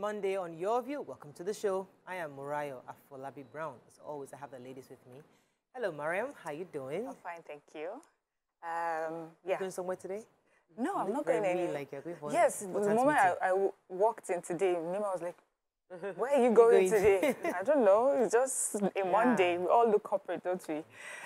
Monday on Your View. Welcome to the show. I am Morayo Afolabi Brown. As always, I have the ladies with me. Hello, Mariam. How you doing? I'm fine, thank you. You going somewhere today? No, I'm not going anywhere. Like you're going for yes, the moment I walked in today, Nima was like, where are you going today? I don't know. It's just a Monday. We all look corporate, don't we?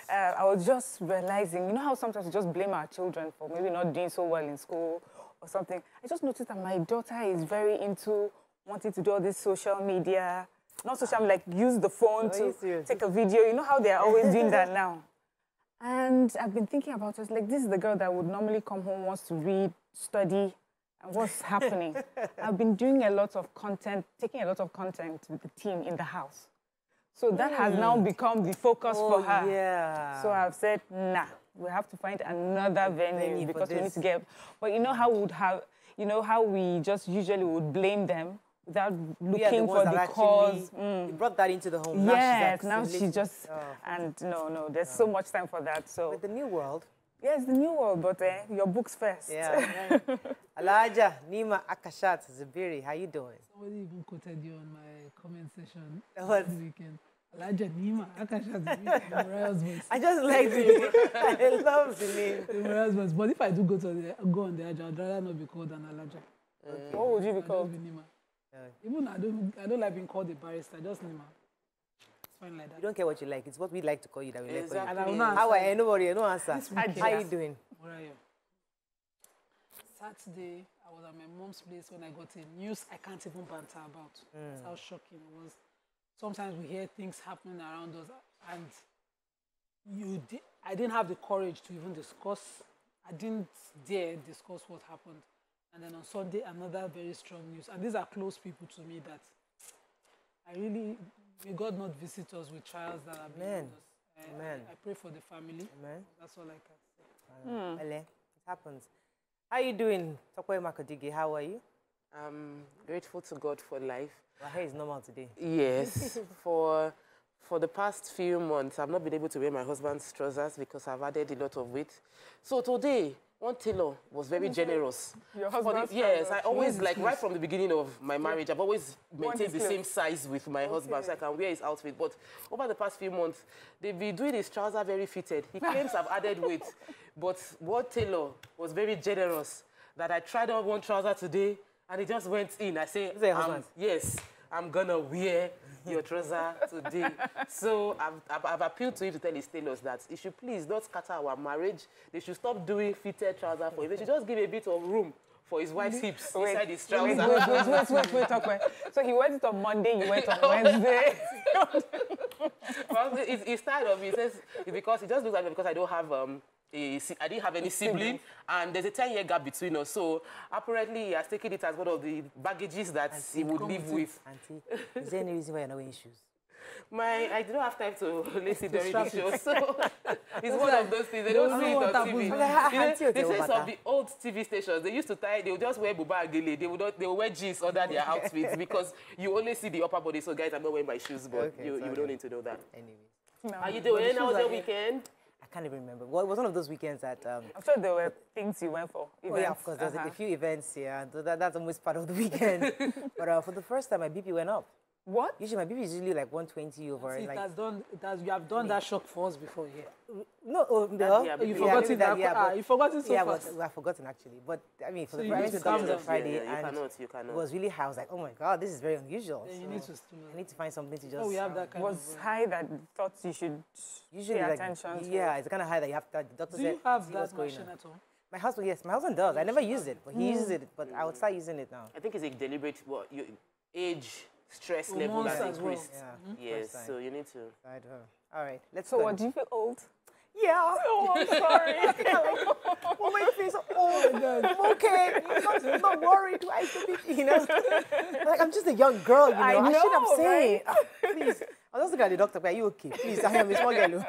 I was just realizing, you know how sometimes we just blame our children for maybe not doing so well in school or something. I just noticed that my daughter is very into wanting to do all this social media. Not social media, like use the phone to take a video. You know how they're always doing that now. And I've been thinking about it. Like, this is the girl that would normally come home, wants to read, study, and what's happening. I've been doing a lot of content, taking a lot of content with the team in the house. So that has now become the focus for her. Yeah. So I've said, nah, we have to find another venue because we need to get. But you know how we would have, you know how we just usually would blame them without looking for the cause. You brought that into the home. Yes, now she just, and no, there's so much time for that. So with the new world. Yes, the new world, but your books first. Yeah. Alaja Nima Akashat Zubiri, how you doing? Somebody even quoted you on my comment session What? this weekend. Alaja Nima Akashat Zubiri, Morayo's voice. I just like it. I love the name. Morayo's voice. But if I do go on the Aja, I'd rather not be called an Alaja. What would you be called? Nima. Even I don't like being called a barrister, just Nima. It's fine like that. You don't care what you like. It's what we like to call you that we like to call you. And I will not How are you? Nobody, no answer. How are you doing? Morayo. Saturday, I was at my mom's place when I got a news I can't even banter about. That's how shocking it was. Sometimes we hear things happening around us, and I didn't have the courage to even discuss. I didn't dare discuss what happened. And then on Sunday, another very strong news. And these are close people to me that may God not visit us with trials that are beyond us. Amen. I pray for the family. Amen. That's all I can say. It happens. How are you doing, Tokwe Makodigi? How are you? I'm grateful to God for life. My hair is normal today. Yes. for the past few months, I've not been able to wear my husband's trousers because I've added a lot of weight. So today, one tailor was very generous. Your husband's yes, I always, like, right from the beginning of my marriage, I've always maintained the same size with my husband so I can wear his outfit. But over the past few months, they've been doing his trouser very fitted. He claims I've added weight. But what tailor was very generous that I tried on one trouser today and it just went in. I say, yes, I'm going to wear your trouser today. So I've appealed to him to tell his tailors that he should please not scatter our marriage. They should stop doing fitted trousers for him. They should just give a bit of room for his wife's hips inside his trousers. Wait. So he went it on Monday, you went on Wednesday. Well, he's tired of me. He says it's because he just looks at me because I don't have I didn't have any sibling, and there's a 10-year gap between us. So apparently, he has taken it as one of the baggages that he would live with. Auntie, is there any reason why you're not wearing shoes? I don't have time to listen during the show, so it's one of those things. They don't see it on TV. They say some of the old TV stations, they used to tie, they would just wear buba agele. They will wear jeans under their outfits because you only see the upper body. So guys, I'm not wearing my shoes, but you don't need to know that. Anyway. How you doing? How was your weekend? I can't even remember. Well, it was one of those weekends that... I'm sure there were things you went for. Events. Oh, yeah, of course. There's a few events, that's almost part of the weekend. But for the first time, my BP went up. What? Usually, my BP is usually like 120 over. See, you have done that shock for us before here. No, you forgot it. You forgot it so fast. Yeah, I've forgotten actually. But I mean, for so the doctor on Friday, you cannot. It was really high. I was like, oh my God, this is very unusual. Yeah, you need to I need to find something to just. Oh, we have that kind was high that thought you should usually pay attention to. Yeah, it's kind of high that you have to. The doctor said, do you have that machine at all? My husband, yes, my husband does. I never used it, but he uses it. But I would start using it now. I think it's a deliberate age. Stress level has increased. Yes, so you need to. All right, let's go. So what, do you feel old? Yeah. Oh, I'm sorry. Oh, my face is old. I'm okay. I'm not worried. Why should be, like I'm just a young girl, you know. I shouldn't have said. Please. I was also looking at the doctor, but are you okay? Please, I am a small girl.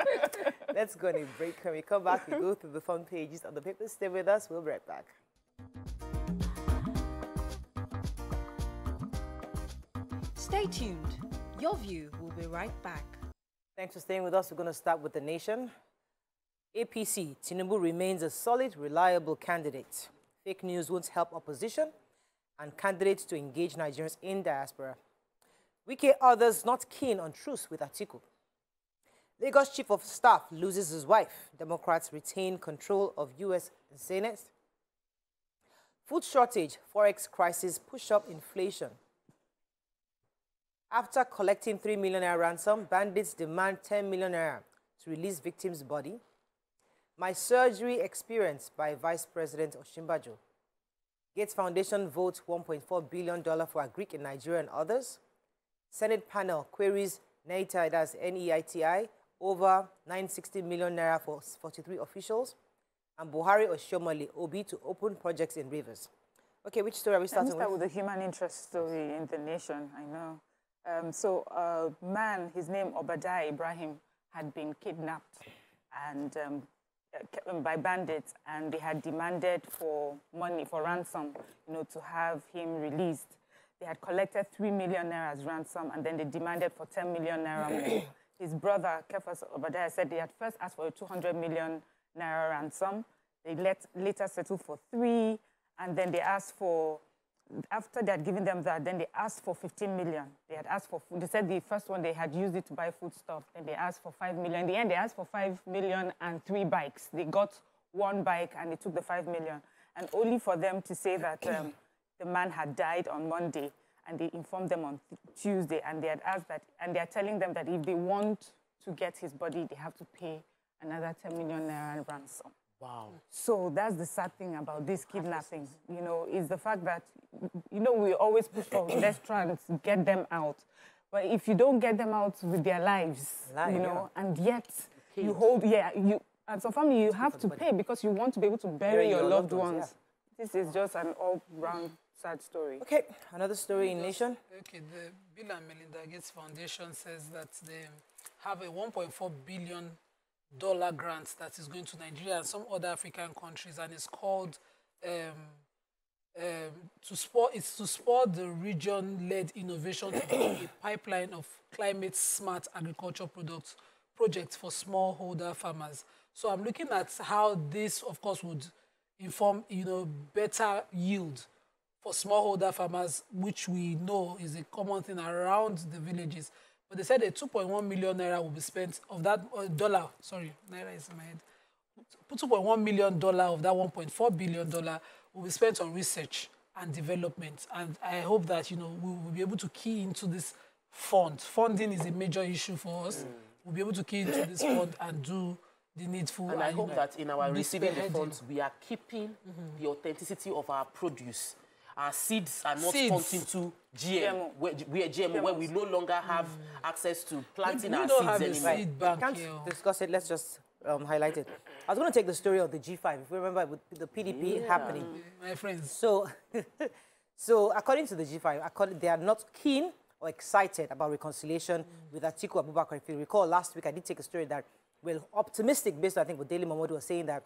Let's go on a break. When we come back, we go through the fun pages of the paper. Stay with us. We'll be right back. Stay tuned. Your View will be right back. Thanks for staying with us. We're going to start with the nation. APC, Tinubu remains a solid, reliable candidate. Fake news won't help opposition. and candidates to engage Nigerians in diaspora. Wike others not keen on truce with Atiku. Lagos Chief of Staff loses his wife. Democrats retain control of U.S. Senate. Food shortage, forex crisis push up inflation. After collecting 3 million naira ransom, bandits demand 10 million naira to release victim's body. My surgery experience by Vice President Osinbajo. Gates Foundation votes $1.4 billion for Agric in Nigeria and others. Senate panel queries NEITI, that's N-E-I-T-I, over 960 million naira for 43 officials. And Buhari Oshomole, Obi to open projects in rivers. Okay, which story are we starting with? Let me start with the human interest story in the nation, I know. So a man, his name Obadiah Ibrahim, had been kidnapped and by bandits, and they had demanded for money, for ransom, to have him released. They had collected 3 million naira as ransom, and then they demanded for 10 million naira more. His brother, Kefas Obadiah, said they had first asked for a 200 million naira ransom. They later settled for 3, and then they asked for, after they had given them that, then they asked for 15 million. They had asked for, they said the first one they had used it to buy food stuff. Then they asked for 5 million. In the end, they asked for 5 million and 3 bikes. They got 1 bike and they took the 5 million. And only for them to say that the man had died on Monday, and they informed them on Tuesday, and they had asked that, and they are telling them that if they want to get his body, they have to pay another 10 million naira ransom. Wow. So that's the sad thing about this kidnapping, is the fact that, we always push for let's try and get them out. But if you don't get them out with their lives, and yet you hold, as a family, you have to pay because you want to be able to bury your loved ones. Yeah. This is just an all-round sad story. Okay, another story in Nation. Okay, the Bill and Melinda Gates Foundation says that they have a $1.4 billion grant that is going to Nigeria and some other African countries, and it's called to support the region-led innovation to build a pipeline of climate-smart agriculture projects for smallholder farmers. So I'm looking at how this, of course, would inform better yield for smallholder farmers, which we know is a common thing around the villages. But they said a 2.1 million naira will be spent of that dollar. Sorry, naira is in my head. $2.1 million of that $1.4 billion will be spent on research and development. And I hope that we will be able to key into this fund. Funding is a major issue for us. We'll be able to key into this fund and do the needful. And I hope that in our receiving the funds, we are keeping the authenticity of our produce. Our seeds are not turned into GM, where we no longer have access to planting our seeds anymore. We can't discuss it. Let's just highlight it. I was going to take the story of the G5. If you remember, with the PDP happening. My friends. So, according to the G5, they are not keen or excited about reconciliation with Atiku Abubakar. If you recall, last week I did take a story that we're optimistic based on, I think, what Daily Momodu was saying, that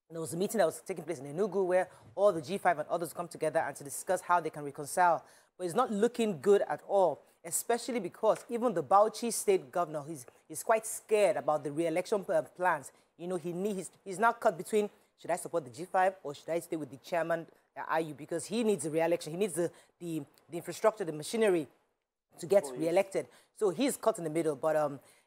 there was a meeting that was taking place in Enugu where all the G5 and others come together and to discuss how they can reconcile. But it's not looking good at all, especially because even the Bauchi state governor, he's quite scared about the re-election plans. He's now caught between, should I support the G5 or should I stay with the chairman, IU, because he needs a re-election. He needs the infrastructure, the machinery to get re-elected. So he's caught in the middle, but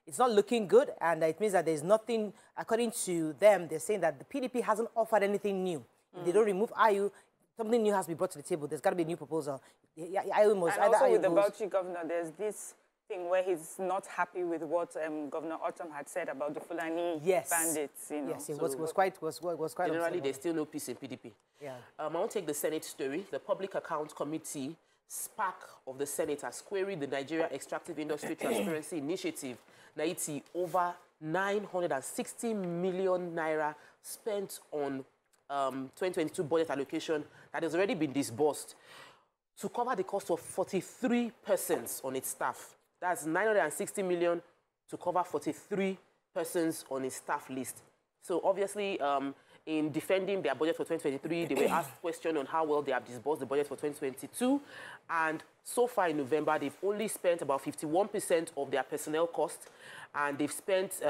it's not looking good, and it means that there's nothing, according to them, they're saying that the PDP hasn't offered anything new. If they don't remove IU, something new has to be brought to the table. There's got to be a new proposal. IU must, and also with the Bauchi governor, there's this thing where he's not happy with what Governor Autumn had said about the Fulani bandits. Yes, it was quite generally, there's still no peace in PDP. Yeah. I want to take the Senate story. The Public Account Committee, SPAC of the Senate, has queried the Nigeria Extractive Industry Transparency Initiative, NAITI, over 960 million naira spent on 2022 budget allocation that has already been disbursed to cover the cost of 43 persons on its staff. That's 960 million to cover 43 persons on its staff list. So obviously, in defending their budget for 2023, they were asked questions on how well they have disbursed the budget for 2022. And so far in November, they've only spent about 51% of their personnel costs, and they've spent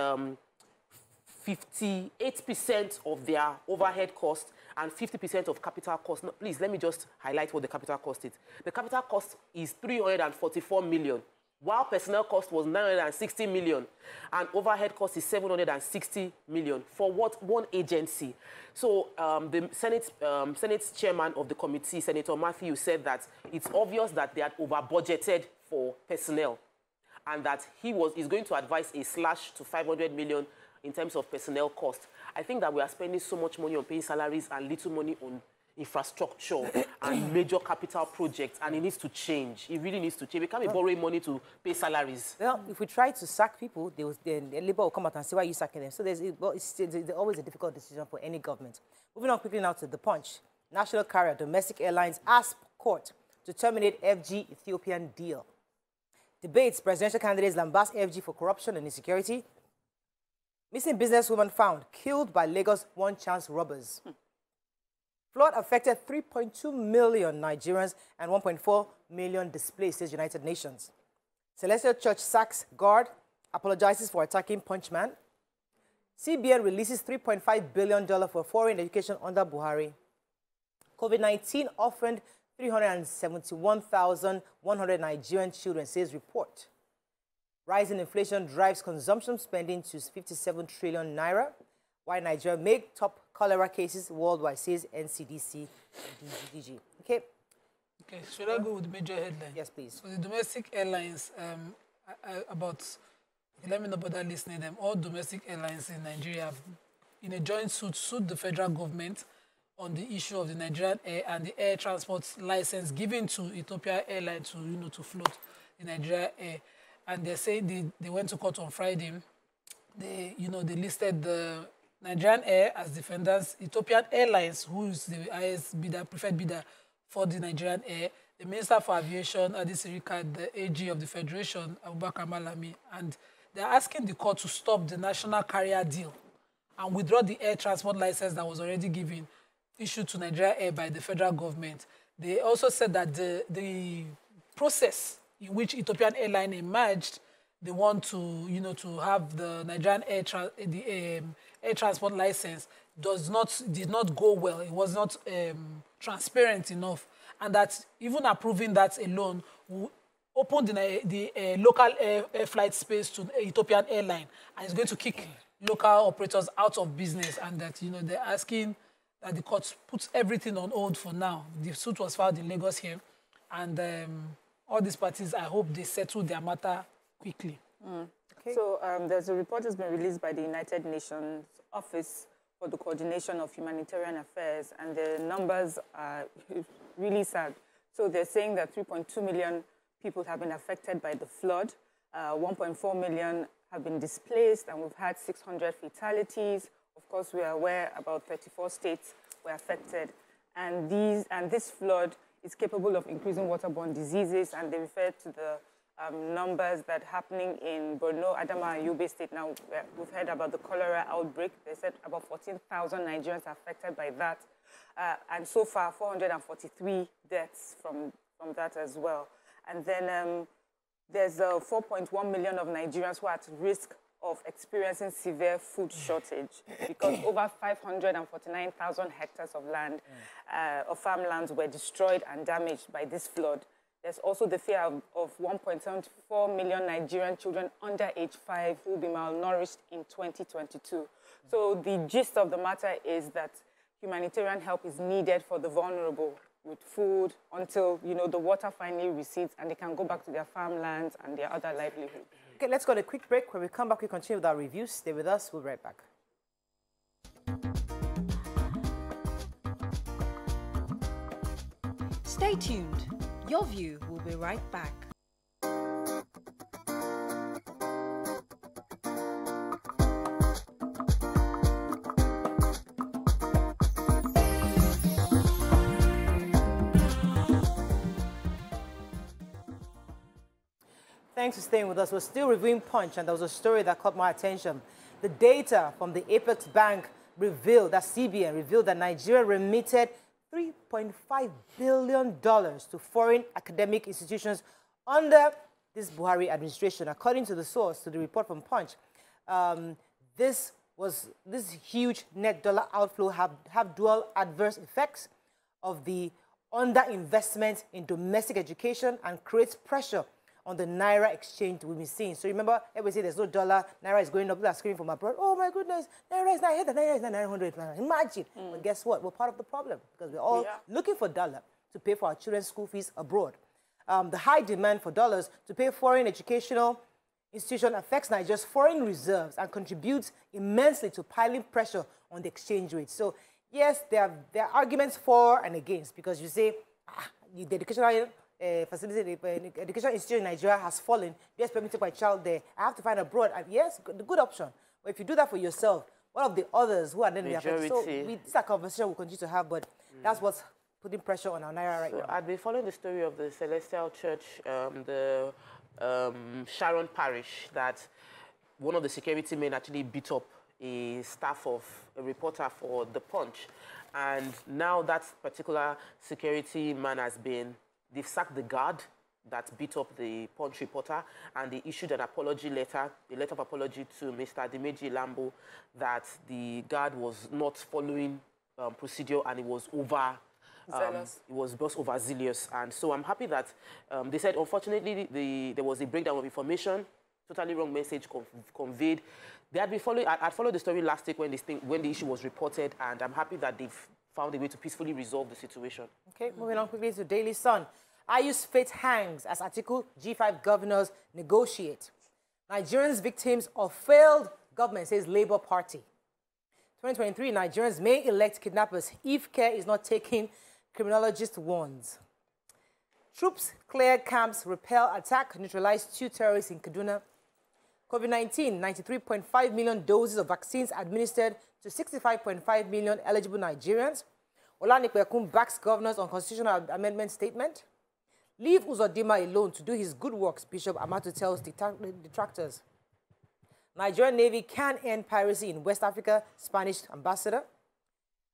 58% of their overhead costs, and 50% of capital cost. No, please, let me just highlight what the capital cost is. The capital cost is 344 million, while personnel cost was 960 million, and overhead cost is 760 million for what? One agency. So the Senate's chairman of the committee, Senator Matthew, said that it's obvious that they had over-budgeted for personnel, and that is going to advise a slash to 500 million in terms of personnel cost. I think that we are spending so much money on paying salaries and little money on infrastructure and major capital projects, and it needs to change. It really needs to change. We can't be borrowing money to pay salaries. Well, if we try to sack people, the Labour will come out and say, why are you sacking them? So it's always a difficult decision for any government. Moving on quickly now to The Punch. National carrier Domestic Airlines asks court to terminate FG Ethiopian deal. Debates, presidential candidates lambast FG for corruption and insecurity. Missing businesswoman found, killed by Lagos one-chance robbers. Flood affected 3.2 million Nigerians and 1.4 million displaced, says United Nations. Celestial Church sacks guard, apologizes for attacking Punchman. CBN releases $3.5 billion for foreign education under Buhari. COVID-19 orphaned 371,100 Nigerian children, says report. Rising inflation drives consumption spending to 57 trillion naira, while Nigeria make top cholera cases worldwide, says NCDC and DGDG. Okay. Okay, should I go with the major headline? Yes, please. So the domestic airlines, let me know about that listening them. All domestic airlines in Nigeria have, in a joint sued the federal government on the issue of the Nigerian air and the air transport license given to Ethiopia Airlines to float the Nigerian air. And they say they went to court on Friday. They listed the Nigerian Air as defendants, Ethiopian Airlines, who is the highest bidder, preferred bidder for the Nigerian Air, the Minister for Aviation, Adisirika, the AG of the Federation, Abubakar Malami, and they're asking the court to stop the national carrier deal and withdraw the air transport license that was already given, issued to Nigeria Air by the federal government. They also said that the process in which Ethiopian Airlines emerged, they want to, to have the Nigerian air transport license did not go well. It was not transparent enough, and that even approving that alone will open the local air flight space to Ethiopian Airlines, and it's going to kick local operators out of business. And that they're asking that the court puts everything on hold for now. The suit was filed in Lagos here, and all these parties, I hope they settle their matter quickly. Okay. So there's a report that's been released by the United Nations Office for the Coordination of Humanitarian Affairs, and the numbers are really sad. So they're saying that 3.2 million people have been affected by the flood, 1.4 million have been displaced, and we've had 600 fatalities. Of course, we are aware about 34 states were affected, and this flood is capable of increasing waterborne diseases, and they refer to the numbers that are happening in Borno, Adama, and Yobe State. Now, we've heard about the cholera outbreak. They said about 14,000 Nigerians are affected by that. And so far, 443 deaths from that as well. And then there's 4.1 million of Nigerians who are at risk of experiencing severe food shortage because over 549,000 hectares of land, of farmlands were destroyed and damaged by this flood. There's also the fear of 1.74 million Nigerian children under age 5 who will be malnourished in 2022. So the gist of the matter is that humanitarian help is needed for the vulnerable with food until, the water finally recedes and they can go back to their farmlands and their other livelihood. Okay, let's go to a quick break. When we come back, we continue with our reviews. Stay with us. We'll be right back. Stay tuned. Your View will be right back. Thanks for staying with us. We're still reviewing Punch, and there was a story that caught my attention. The data from the Apex Bank revealed, that CBN revealed that Nigeria remitted $3.5 billion to foreign academic institutions under this Buhari administration. According to the source, to the report from Punch, this was this huge net dollar outflow have dual adverse effects of the underinvestment in domestic education and creates pressure on the Naira exchange we've been seeing. So remember, everybody say there's no dollar, Naira is going up, people are screaming from abroad, oh my goodness, Naira is not here, the Naira is not 900, imagine. But guess what? We're part of the problem because we're all looking for dollar to pay for our children's school fees abroad. The high demand for dollars to pay foreign educational institution affects Nigeria's foreign reserves and contributes immensely to piling pressure on the exchange rate. So yes, there are arguments for and against because you say the educational facility, the educational institution in Nigeria has fallen. You expect me to take my child there. I have to find abroad. And yes, the good option. But if you do that for yourself, one of the others who are then affected. So this is a conversation we'll continue to have, but that's what's putting pressure on our Naira right now. I've been following the story of the Celestial Church, the Sharon Parish, that one of the security men actually beat up a staff of a reporter for The Punch. And now that particular security man they've sacked the guard that beat up the Punch reporter, and they issued an apology letter, a letter of apology to Mr. Dimeji Lambo, that the guard was not following procedure and it was just overzealous. And so I'm happy that they said, unfortunately, there was a breakdown of information, totally wrong message conveyed. They had been following. I'd followed the story last week when the issue was reported, and I'm happy that they've found a way to peacefully resolve the situation. Okay, moving on quickly to Daily Sun. IU's fate hangs as Article G5 governors negotiate. Nigerians victims of failed government, says Labour Party. 2023, Nigerians may elect kidnappers if care is not taken, criminologist warns. Troops clear camps, repel attack, neutralize 2 terrorists in Kaduna. COVID-19, 93.5 million doses of vaccines administered to 65.5 million eligible Nigerians. Olanikwekun backs governors on constitutional amendment statement. Leave Uzodinma alone to do his good works, Bishop Amatu tells detractors. Nigerian Navy can end piracy in West Africa, Spanish ambassador.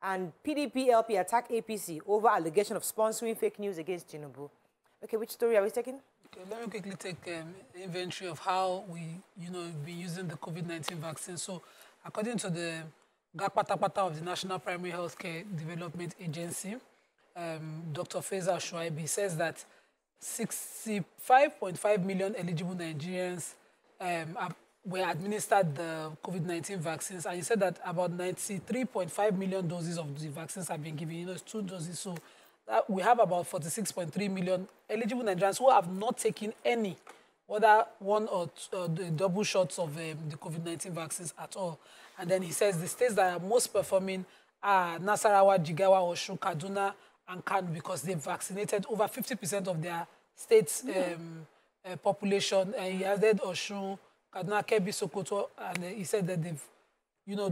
And PDP LP attack APC over allegation of sponsoring fake news against Tinubu. Okay, which story are we taking? Okay, let me quickly take inventory of how we, been using the COVID-19 vaccine. So, according to the GAPATAPATA of the National Primary Healthcare Development Agency, Dr. Faisal Shuaibi says that 65.5 million eligible Nigerians were administered the COVID-19 vaccines, and he said that about 93.5 million doses of the vaccines have been given. It's 2 doses, so that we have about 46.3 million eligible Nigerians who have not taken any, whether one or the double shots of the COVID-19 vaccines at all. And then he says the states that are most performing are Nasarawa, Jigawa, Osun, Kaduna, and Kano, because they've vaccinated over 50% of their state's population. And he added Osun, Kaduna, Kebbi, Sokoto, and he said that they've,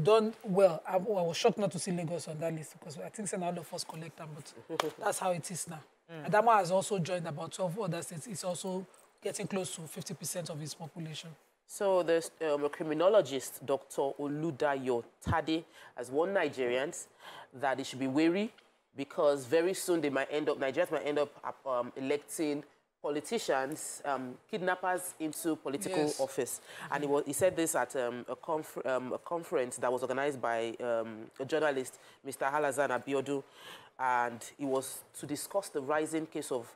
done well. I was shocked not to see Lagos on that list because I think all of us collect them, but that's how it is now. Adama has also joined about 12 other states. It's also getting close to 50% of its population. So there's a criminologist, Dr. Oludayo Tade, has warned Nigerians that they should be wary because very soon Nigerians might end up electing politicians, kidnappers into political office. And he said this at a conference that was organized by a journalist, Mr. Halazan Abiodun, and it was to discuss the rising case of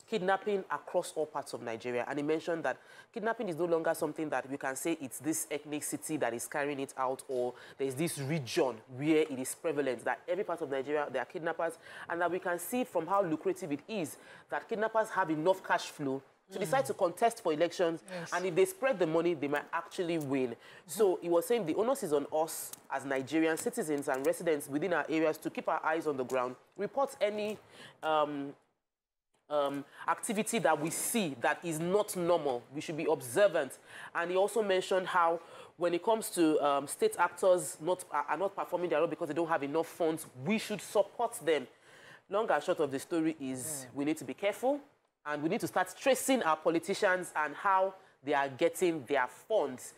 kidnapping across all parts of Nigeria. And he mentioned that kidnapping is no longer something that we can say it's this ethnicity that is carrying it out, or there's this region where it is prevalent, that every part of Nigeria there are kidnappers, and that we can see from how lucrative it is that kidnappers have enough cash flow to decide to contest for elections, and if they spread the money, they might actually win. So he was saying the onus is on us as Nigerian citizens and residents within our areas to keep our eyes on the ground, report any activity that we see that is not normal. We should be observant. And he also mentioned how when it comes to state actors are not performing their role because they don't have enough funds, we should support them. Long and short of the story is we need to be careful, and we need to start tracing our politicians and how they are getting their funds,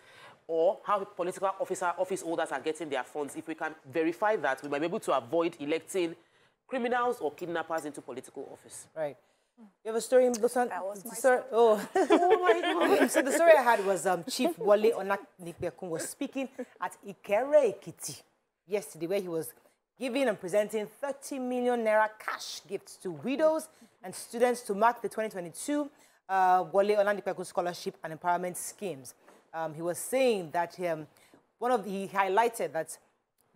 or how political office holders are getting their funds. If we can verify that, we might be able to avoid electing criminals or kidnappers into political office. Right. You have a story in Busan? That was my story. Oh. Oh my God. So the story I had was Chief Wale Onanikpekun was speaking at Ikere Ekiti yesterday, where he was giving and presenting 30 million naira cash gifts to widows and students to mark the 2022 Wale Onanikpekun Scholarship and Empowerment Schemes. He was saying that he highlighted that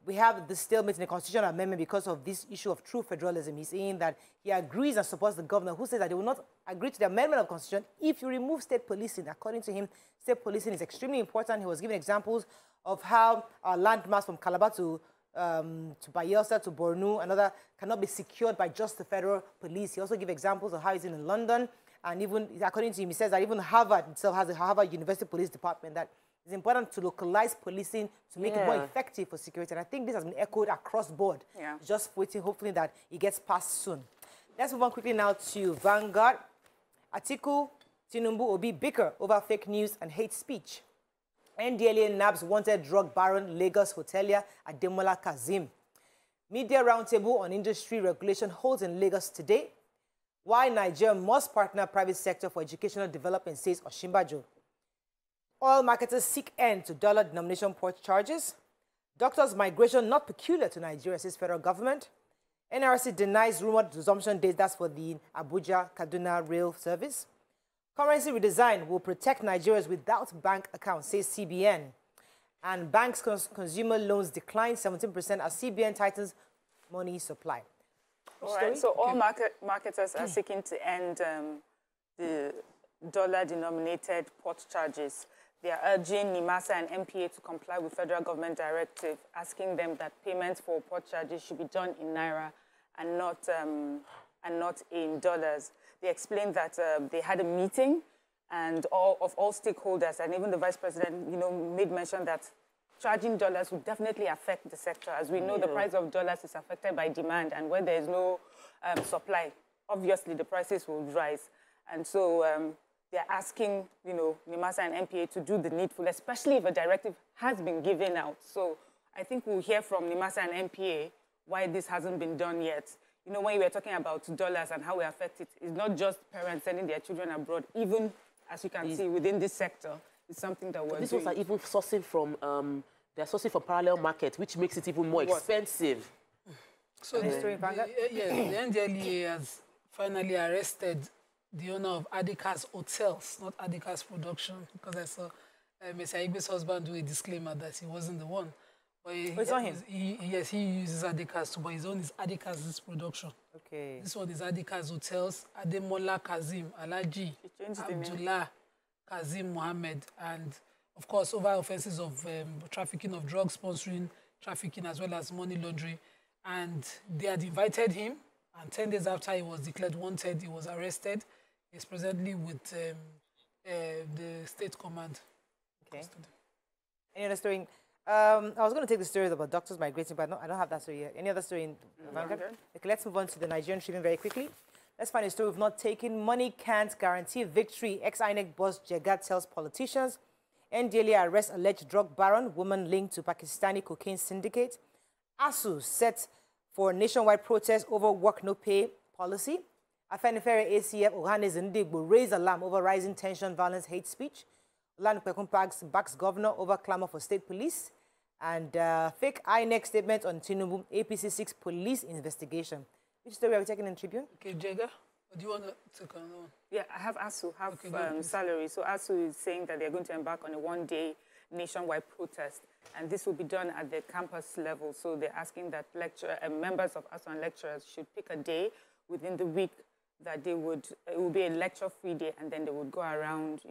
we have the stalemate in the constitutional amendment because of this issue of true federalism. He's saying that he agrees and supports the governor who says that they will not agree to the amendment of the constitution if you remove state policing. According to him, state policing is extremely important. He was giving examples of how our landmass from Calabar to Bayelsa to Borno and other cannot be secured by just the federal police. He also gave examples of how he's in London, and even according to him, he says that even Harvard itself has a Harvard University Police Department that it's important to localize policing to make it more effective for security. And I think this has been echoed across board. Yeah. Just waiting, hopefully, that it gets passed soon. Let's move on quickly now to Vanguard. Atiku, Tinubu, Obi bicker over fake news and hate speech. NDLA nabs wanted drug baron Lagos hotelier Ademola Kazeem. Media roundtable on industry regulation holds in Lagos today. Why Nigeria must partner private sector for educational development, says Oshimbajo. Oil marketers seek end to dollar denomination port charges. Doctors' migration not peculiar to Nigeria, says federal government. NRC denies rumored resumption date, that's for the Abuja-Kaduna rail service. Currency redesign will protect Nigerians without bank accounts, says CBN. And banks' consumer loans decline 17% as CBN tightens money supply. All right, so all marketers are seeking to end the dollar-denominated port charges. They are urging NIMASA and MPA to comply with federal government directive, asking them that payments for port charges should be done in Naira and not in dollars. They explained that they had a meeting and all stakeholders, and even the vice president, made mention that charging dollars would definitely affect the sector. As we know, the price of dollars is affected by demand, and when there is no supply, obviously the prices will rise. And so they're asking, NIMASA and MPA to do the needful, especially if a directive has been given out. So I think we'll hear from NIMASA and MPA why this hasn't been done yet. When you were talking about dollars and how we affect it, it's not just parents sending their children abroad. Even, as you can see, within this sector, it's something that we're doing. This was like even sourcing from, they're sourcing from parallel market, which makes it even more expensive. So the NDLEA has finally arrested the owner of Adikas Hotels, not Adikas Production, because I saw Mr. Igbe's husband do a disclaimer that he wasn't the one. But it's not him? Yes, he uses Adikas too, but his own is Adikas Production. Okay. This one is Adikas Hotels, Ademola Kazeem, Alaji, Abdullah Kazeem Mohammed, and of course, over offenses of trafficking of drugs, sponsoring trafficking, as well as money laundering. And they had invited him, and 10 days after he was declared wanted, he was arrested. He's presently with the state command. Okay. Any other story? I was going to take the stories about doctors migrating, but I don't have that story yet. Any other story in Vanguard? Okay, let's move on to the Nigerian Tribune very quickly. Let's find a story of not taking. Money can't guarantee victory. Ex-INEC boss Jagad tells politicians. NDLEA arrests alleged drug baron, woman linked to Pakistani cocaine syndicate. ASU set for nationwide protest over work no pay policy. Afenifere ACF Ohanes Ndigbo raise alarm over rising tension, violence, hate speech. Olanipekun backs governor over clamor for state police. And fake INEC statement on Tinubu, APC 6 police investigation. Which story are we taking in Tribune? Okay, Jega, do you want to take on one? Yeah, I have ASU, salary. So ASU is saying that they're going to embark on a one-day nationwide protest. And this will be done at the campus level. So they're asking that members of ASU and lecturers should pick a day within the week that it will be a lecture-free day, and then they would go around,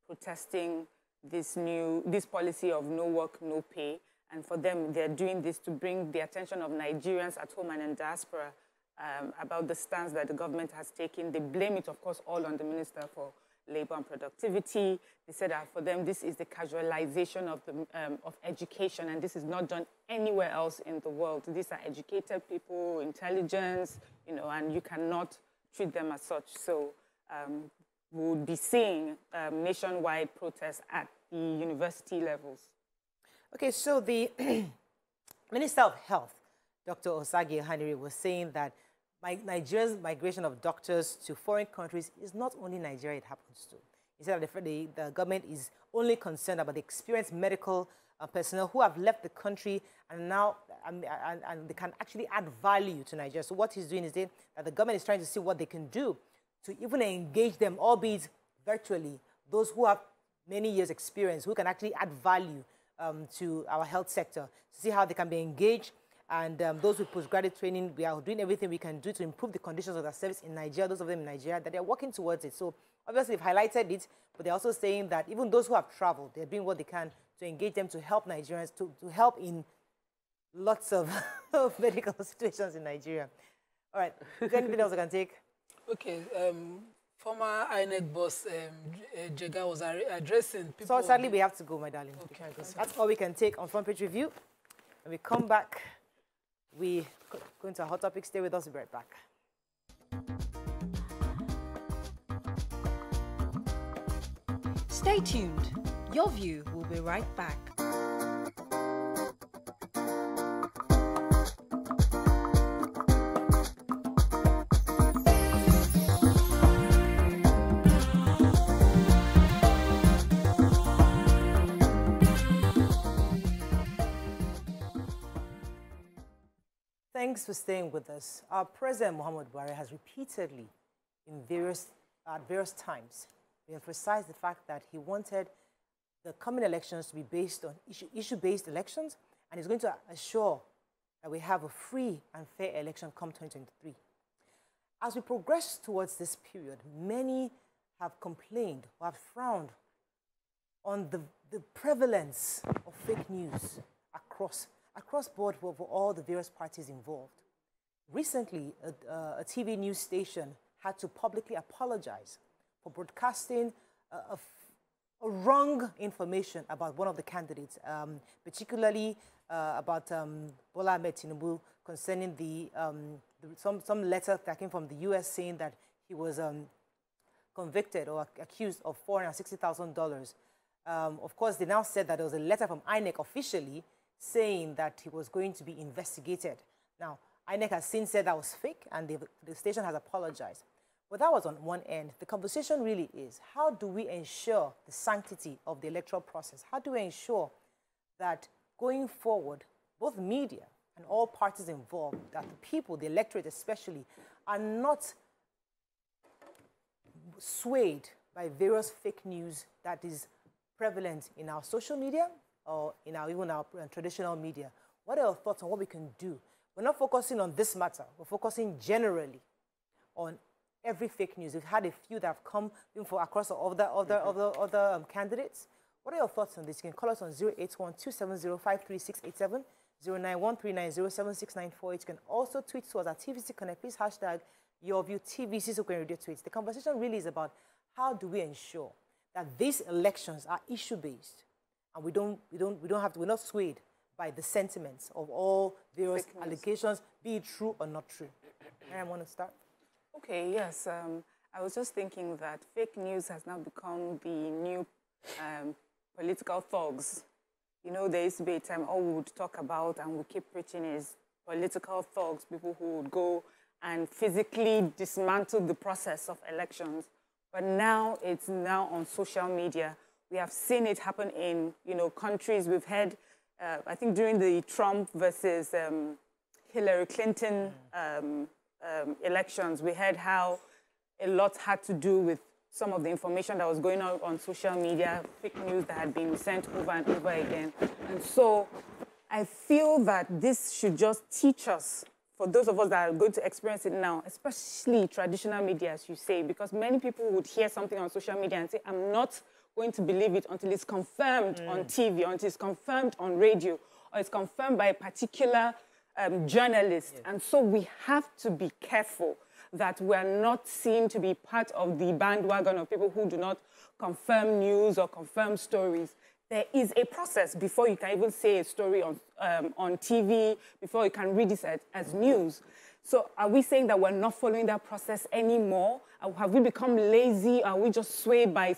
protesting this policy of no work, no pay. And for them, they're doing this to bring the attention of Nigerians at home and in diaspora about the stance that the government has taken. They blame it, of course, all on the Minister for Labor and Productivity. They said that for them, this is the casualization of education, and this is not done anywhere else in the world. These are educated people, intelligence, and you cannot treat them as such. So we would be seeing nationwide protests at the university levels. Okay, so the Minister of Health, Dr. Osagi Hanire, was saying that Nigeria's migration of doctors to foreign countries is not only Nigeria it happens to. He said that the government is only concerned about the experienced medical personnel who have left the country and now and they can actually add value to Nigeria. So what he's doing is that the government is trying to see what they can do to even engage them, albeit virtually, those who have many years experience, who can actually add value to our health sector, to see how they can be engaged. And those with postgraduate training, we are doing everything we can do to improve the conditions of their service in Nigeria, those of them in Nigeria, that they're working towards it. So obviously they've highlighted it, but they're also saying that even those who have traveled, they're doing what they can to engage them, to help Nigerians, to help in lots of medical situations in Nigeria. All right, is there anything else I can take? Okay, former INEC boss, Jega, was addressing people. So sadly, we have to go, my darling. Okay. That's all we can take on Front Page Review. When we come back, we go into a hot topic. Stay with us. We'll be right back. Stay tuned. Your View will be right back. Thanks for staying with us. Our President Muhammad Buhari has repeatedly, at various times, emphasized the fact that he wanted the coming elections to be based on issue-based elections, and he's going to assure that we have a free and fair election come 2023. As we progress towards this period, many have complained or have frowned on the prevalence of fake news across board for all the various parties involved. Recently, a TV news station had to publicly apologize for broadcasting a wrong information about one of the candidates, particularly about Bola Ahmed Tinubu, concerning some letter that came from the U.S. saying that he was convicted or accused of $460,000. Of course, they now said that there was a letter from INEC officially saying that he was going to be investigated. Now, INEC has since said that was fake, and the station has apologized. But that was on one end. The conversation really is, how do we ensure the sanctity of the electoral process? How do we ensure that going forward, both media and all parties involved, that the people, the electorate especially, are not swayed by various fake news that is prevalent in our social media or in even our traditional media? What are your thoughts on what we can do? We're not focusing on this matter. We're focusing generally on every fake news. We've had a few that have come across other candidates. What are your thoughts on this? You can call us on 081-270-53687, 091-390-7694. You can also tweet to us at TVC Connect. Please hashtag YourView TVC so we can read your tweets. The conversation really is about how do we ensure that these elections are issue-based and we're not swayed by the sentiments of all various allegations, be it true or not true. I want to start. Okay, yes. I was just thinking that fake news has now become the new political thugs. You know, there used to be a time all we would talk about and we keep preaching is political thugs, people who would go and physically dismantle the process of elections. But now it's now on social media. We have seen it happen in, countries. We've had, I think during the Trump versus Hillary Clinton elections, we heard how a lot had to do with some of the information that was going on social media, fake news that had been sent over and over again. And so I feel that this should just teach us, for those of us that are going to experience it now, especially traditional media, as you say, because many people would hear something on social media and say, I'm not going to believe it until it's confirmed on TV, until it's confirmed on radio, or it's confirmed by a particular journalist. Yes. And so we have to be careful that we're not seen to be part of the bandwagon of people who do not confirm news or confirm stories. There is a process before you can even say a story on TV, before you can read it as news. So are we saying that we're not following that process anymore? Have we become lazy? Are we just swayed by,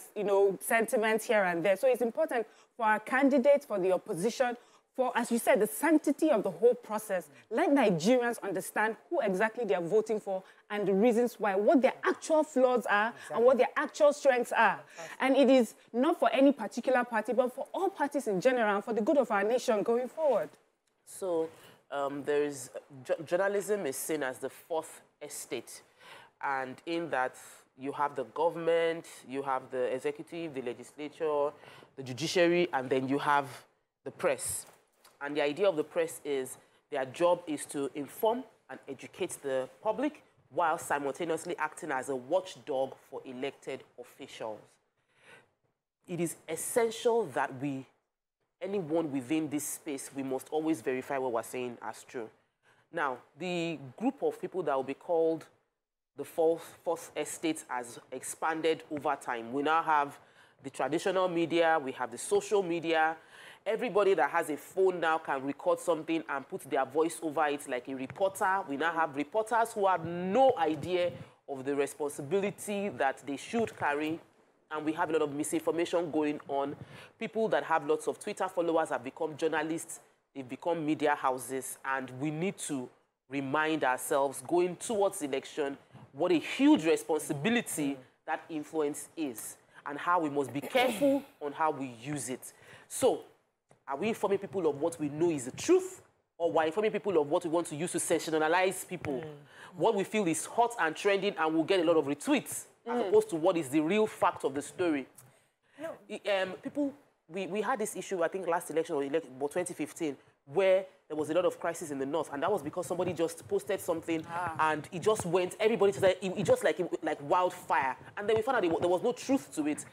sentiments here and there? So it's important for our candidates, for the opposition, for, as you said, the sanctity of the whole process. Let Nigerians understand who exactly they are voting for and the reasons why, what their actual flaws are and what their actual strengths are. And it is not for any particular party, but for all parties in general, and for the good of our nation going forward. So journalism is seen as the fourth estate. And in that, you have the government, you have the executive, the legislature, the judiciary, and then you have the press. And the idea of the press is their job is to inform and educate the public while simultaneously acting as a watchdog for elected officials. It is essential that anyone within this space, we must always verify what we're saying as true. Now, the group of people that will be called the fourth estate has expanded over time. We now have the traditional media, we have the social media. Everybody that has a phone now can record something and put their voice over it like a reporter. We now have reporters who have no idea of the responsibility that they should carry. And we have a lot of misinformation going on. People that have lots of Twitter followers have become journalists. They've become media houses. And we need to remind ourselves, going towards election, what a huge responsibility that influence is and how we must be careful on how we use it. So, are we informing people of what we know is the truth, or we're informing people of what we want to use to sensationalize people? What we feel is hot and trending and will get a lot of retweets, as opposed to what is the real fact of the story. We had this issue, I think, last election or 2015, where there was a lot of crisis in the north, and that was because somebody just posted something and it just went, everybody said it just like wildfire. And then we found out there was no truth to it.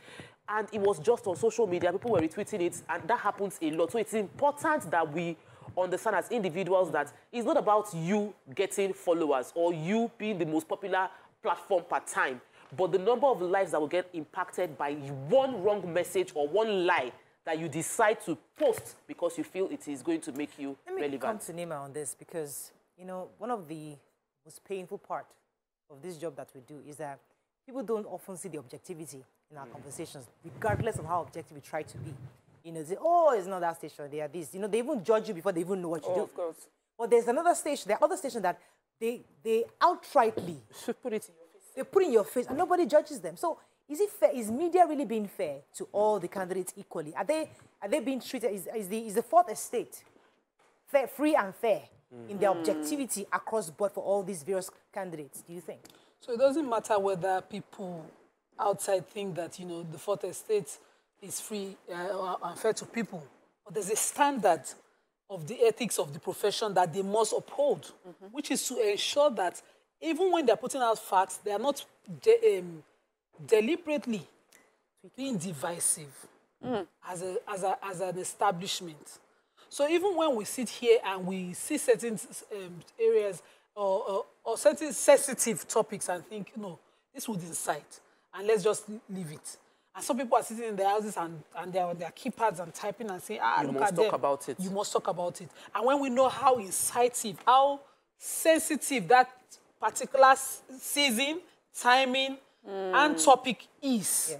And it was just on social media, people were retweeting it, and that happens a lot. So it's important that we understand as individuals that it's not about you getting followers or you being the most popular platform per time, but the number of lives that will get impacted by one wrong message or one lie that you decide to post because you feel it is going to make you relevant. Let me come to Nima on this because, you know, one of the most painful part of this job that we do is that people don't often see the objectivity in our conversations, regardless of how objective we try to be. You know, they say, oh, it's not that station, they are this. You know, they even judge you before they even know what you do. Of course. But there's another station, there are other stations that they outrightly put it in your face. They put it in your face and nobody judges them. So is it fair? Is media really being fair to all the candidates equally? Are they being treated? Is the fourth estate fair, free and fair in their objectivity across board for all these various candidates? Do you think? So it doesn't matter whether people outside think that, you know, the fourth estate is free and fair to people, but there's a standard of the ethics of the profession that they must uphold, which is to ensure that even when they're putting out facts, they are not deliberately being divisive as an establishment. So even when we sit here and we see certain areas or certain sensitive topics and think, no, this would incite, and let's just leave it. And some people are sitting in their houses and they're on their keypads and typing and saying, you look must at talk them. about it. You must talk about it. And when we know how incisive, how sensitive that particular season, timing, and topic is,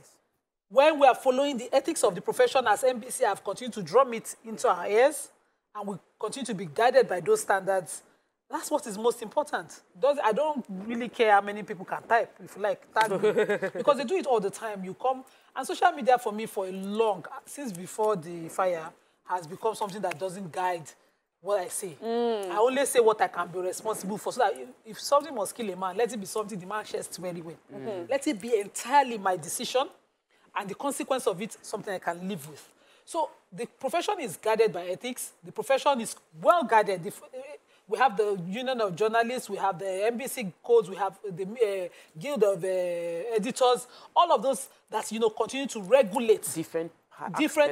when we are following the ethics of the profession as NBC have continued to drum it into our ears, and we continue to be guided by those standards, that's what is most important. I don't really care how many people can type, if you like, tag me. Because they do it all the time. You come, and social media for me for a since before the fire, has become something that doesn't guide what I say. I only say what I can be responsible for, so that if something must kill a man, let it be something the man shares very well. Let it be entirely my decision, and the consequence of it, something I can live with. So the profession is guided by ethics. The profession is well guided. We have the Union of Journalists, we have the NBC codes, we have the Guild of Editors, all of those that, you know, continue to regulate different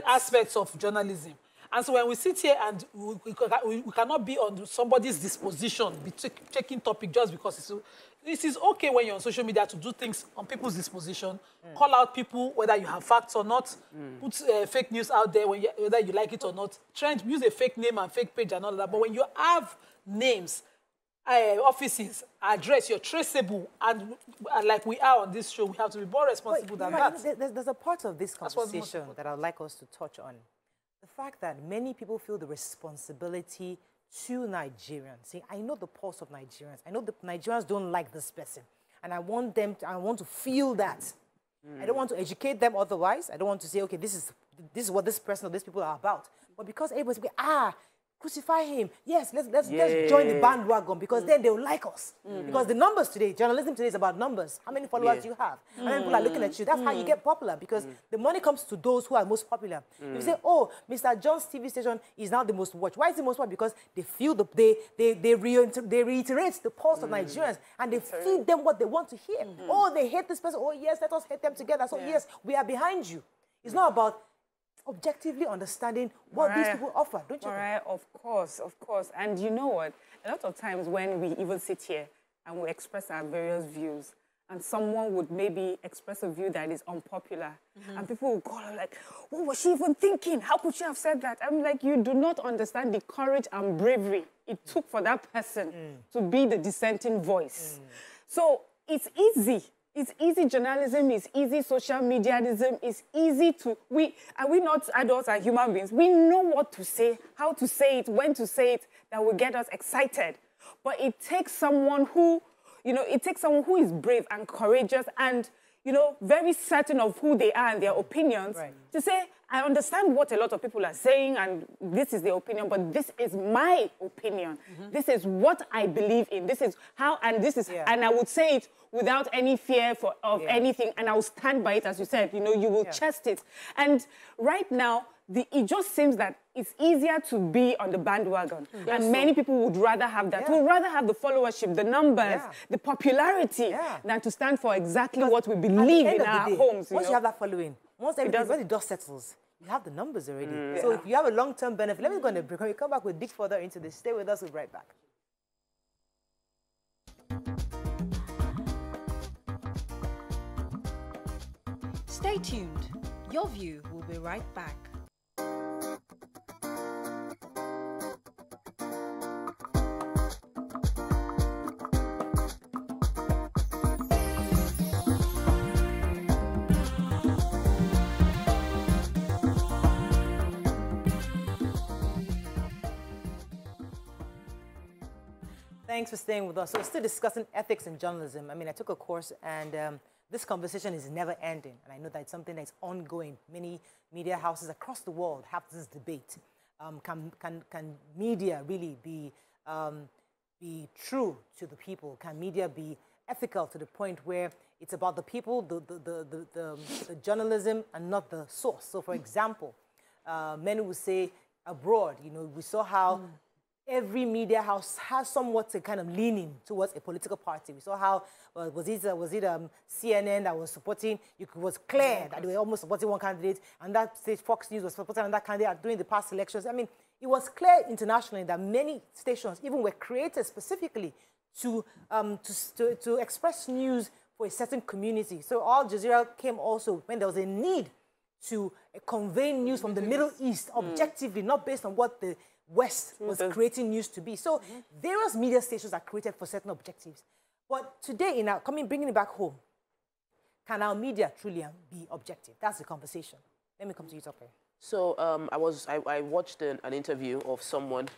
aspects of journalism. And so when we sit here and we cannot be on somebody's disposition, be taking topic just because it is okay when you're on social media to do things on people's disposition, call out people whether you have facts or not, put fake news out there whether you like it or not, use a fake name and fake page and all that. But when you have names, offices, address, you're traceable, and like we are on this show, we have to be more responsible than that. There's a part of this conversation that I'd like us to touch on. the fact that many people feel the responsibility to Nigerians. See, I know the pulse of Nigerians. I know the Nigerians don't like this person. And I want to feel that. I don't want to educate them otherwise. I don't want to say, okay, this is what this person or these people are about. But because everybody's crucify him. Yes, let's join the bandwagon, because then they'll like us. Because the numbers today, journalism today is about numbers. How many followers you have? How many people are looking at you? That's how you get popular, because the money comes to those who are most popular. You say, oh, Mr. John's TV station is now the most watched. Why is it most watched? Because they feel they reiterate the pulse of Nigerians, and they feed them what they want to hear. Oh, they hate this person. Oh, yes, let us hate them together. So yes, we are behind you. It's not about objectively understanding what these people offer, don't you think? Of course. And you know what? A lot of times when we even sit here and we express our various views, and someone would maybe express a view that is unpopular, and people will call her like, what was she even thinking? How could she have said that? I'm like, you do not understand the courage and bravery it took for that person to be the dissenting voice. So it's easy. It's easy journalism, it's easy social mediaism, it's easy to... Are we not adults and human beings? We know what to say, how to say it, when to say it, that will get us excited. But it takes someone who, who is brave and courageous and, very certain of who they are and their opinions to say, I understand what a lot of people are saying and this is their opinion, but this is my opinion. This is what I believe in. This is how, and this is, and I would say it without any fear of anything, and I'll stand by it, as you said, you will chest it. And right now, it just seems that it's easier to be on the bandwagon. And many people would rather have that, would rather have the followership, the numbers, the popularity, than to stand for exactly what we believe in our homes. Once you have that following, when the dust settles, you have the numbers already. So if you have a long-term benefit, let me go on a break. When we come back, we'll dig further into this. Stay with us, we'll be right back. Stay tuned. Your View will be right back. Thanks for staying with us. So we're still discussing ethics in journalism. I mean, I took a course, and this conversation is never ending. And I know that it's something that's ongoing. Many media houses across the world have this debate. Can media really be true to the people? Can media be ethical to the point where it's about the people, the journalism, and not the source? So, for example, many would say abroad, we saw how every media house has somewhat a kind of leaning towards a political party. We saw how, was it CNN that was supporting, it was clear that they were almost supporting one candidate, and that stage Fox News was supporting another candidate during the past elections. I mean, it was clear internationally that many stations even were created specifically to express news for a certain community. So Al Jazeera came also when there was a need to convey news from the Middle East objectively, not based on what the West was creating news to be. So various media stations are created for certain objectives. But today, bringing it back home, can our media truly be objective? That's the conversation. Let me come to you, Tope. So I watched an interview of someone,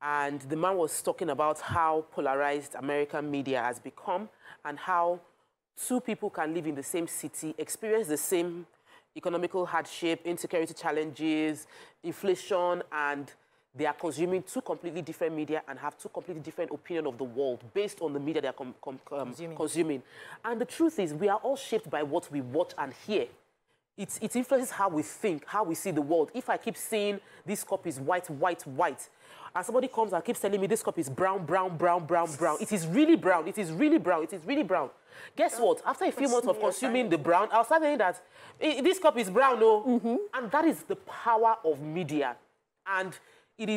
and the man was talking about how polarized American media has become, and how two people can live in the same city, experience the same economical hardship, insecurity challenges, inflation, and they are consuming two completely different media and have two completely different opinions of the world based on the media they are consuming. And the truth is, we are all shaped by what we watch and hear. It influences how we think, how we see the world. If I keep saying this cup is white, white, white, and somebody comes and keeps telling me this cup is brown, brown, brown, brown, brown, it is really brown, it is really brown, it is really brown. Guess what? After a few months of consuming the brown, I'll start saying that this cup is brown, and that is the power of media. And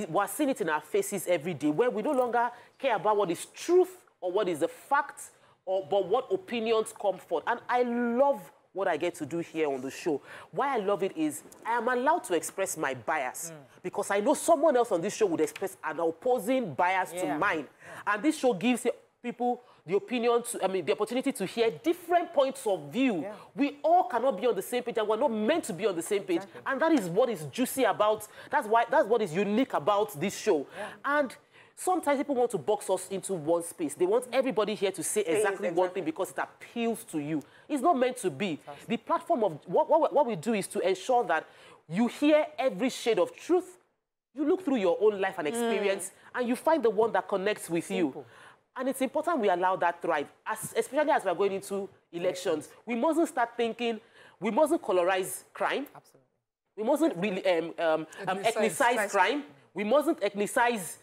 we're seeing it in our faces every day, where we no longer care about what is truth or what is the fact, but what opinions come forth. And I love what I get to do here on the show. Why I love it is I am allowed to express my bias, because I know someone else on this show would express an opposing bias to mine. And this show gives people the the opportunity to hear different points of view. Yeah. We all cannot be on the same page, and we're not meant to be on the same page. Exactly. And that is what is juicy about, that's what is unique about this show. Yeah. And sometimes people want to box us into one space. They want everybody here to say exactly one thing because it appeals to you. It's not meant to be. The platform of what we do is to ensure that you hear every shade of truth. You look through your own life and experience, and you find the one that connects with you. And it's important we allow that thrive, especially as we're going into elections. We mustn't start thinking, we mustn't colorize crime. Absolutely. We mustn't really ethnicize crime. We mustn't ethnicize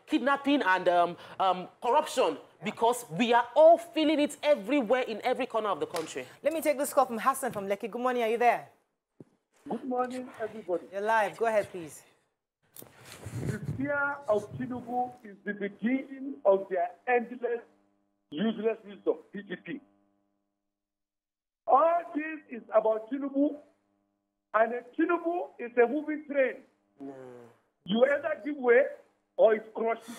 kidnapping and corruption, because we are all feeling it everywhere in every corner of the country. Let me take this call from Hassan from Lekki. Good morning, are you there? Good morning, everybody. You're live. Go ahead, please. The fear of Tinubu is the beginning of their endless, useless use of PGP. All this is about Tinubu, and Tinubu is a moving train. You either give way or it crushes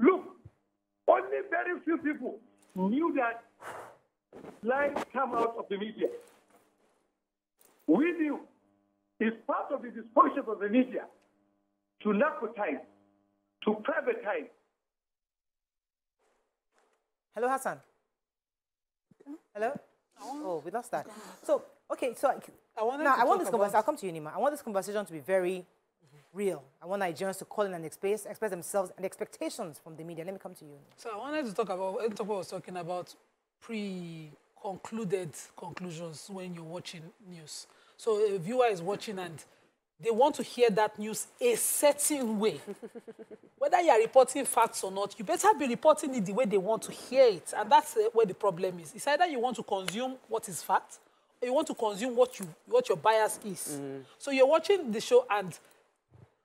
you. Look, only very few people knew that lies come out of the media. We knew it's part of the disposition of the media to narcotize, to privatize. Hello, Hassan. Hello? Oh, we lost that. So, okay, so I want this conversation. I'll come to you, Nima. I want this conversation to be very real. I want Nigerians to call in and express themselves and expectations from the media. Let me come to you. So I wanted to talk about what I was talking about, pre-concluded conclusions when you're watching news. So a viewer is watching and they want to hear that news a certain way. Whether you are reporting facts or not, you better be reporting it the way they want to hear it. And that's where the problem is. It's either you want to consume what is fact, or you want to consume what your bias is. So you're watching the show and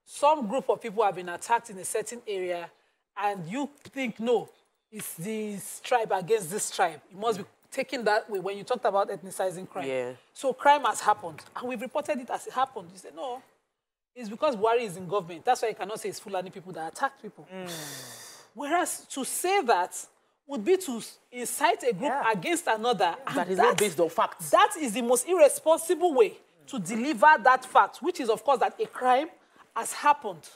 some group of people have been attacked in a certain area, and you think, no, it's this tribe against this tribe. You must be taking that way when you talked about ethnicizing crime. Yeah. So crime has happened, and we've reported it as it happened. You say, no, it's because Buhari is in government. That's why you cannot say it's Fulani people that attacked people. Whereas to say that would be to incite a group against another. That is not based on facts. That is the most irresponsible way to deliver that fact, which is, of course, that a crime has happened.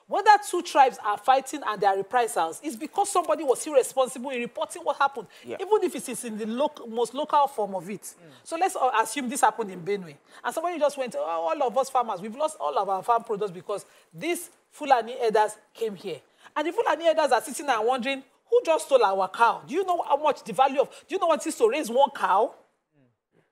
Whether two tribes are fighting and there are reprisals, it's because somebody was irresponsible in reporting what happened, even if it is in the most local form of it. So let's assume this happened in Benue. And somebody just went, oh, all of us farmers, we've lost all of our farm products because these Fulani herders came here. And the Fulani herders are sitting there and wondering, who just stole our cow? Do you know how much the value of, do you know what it is to raise one cow?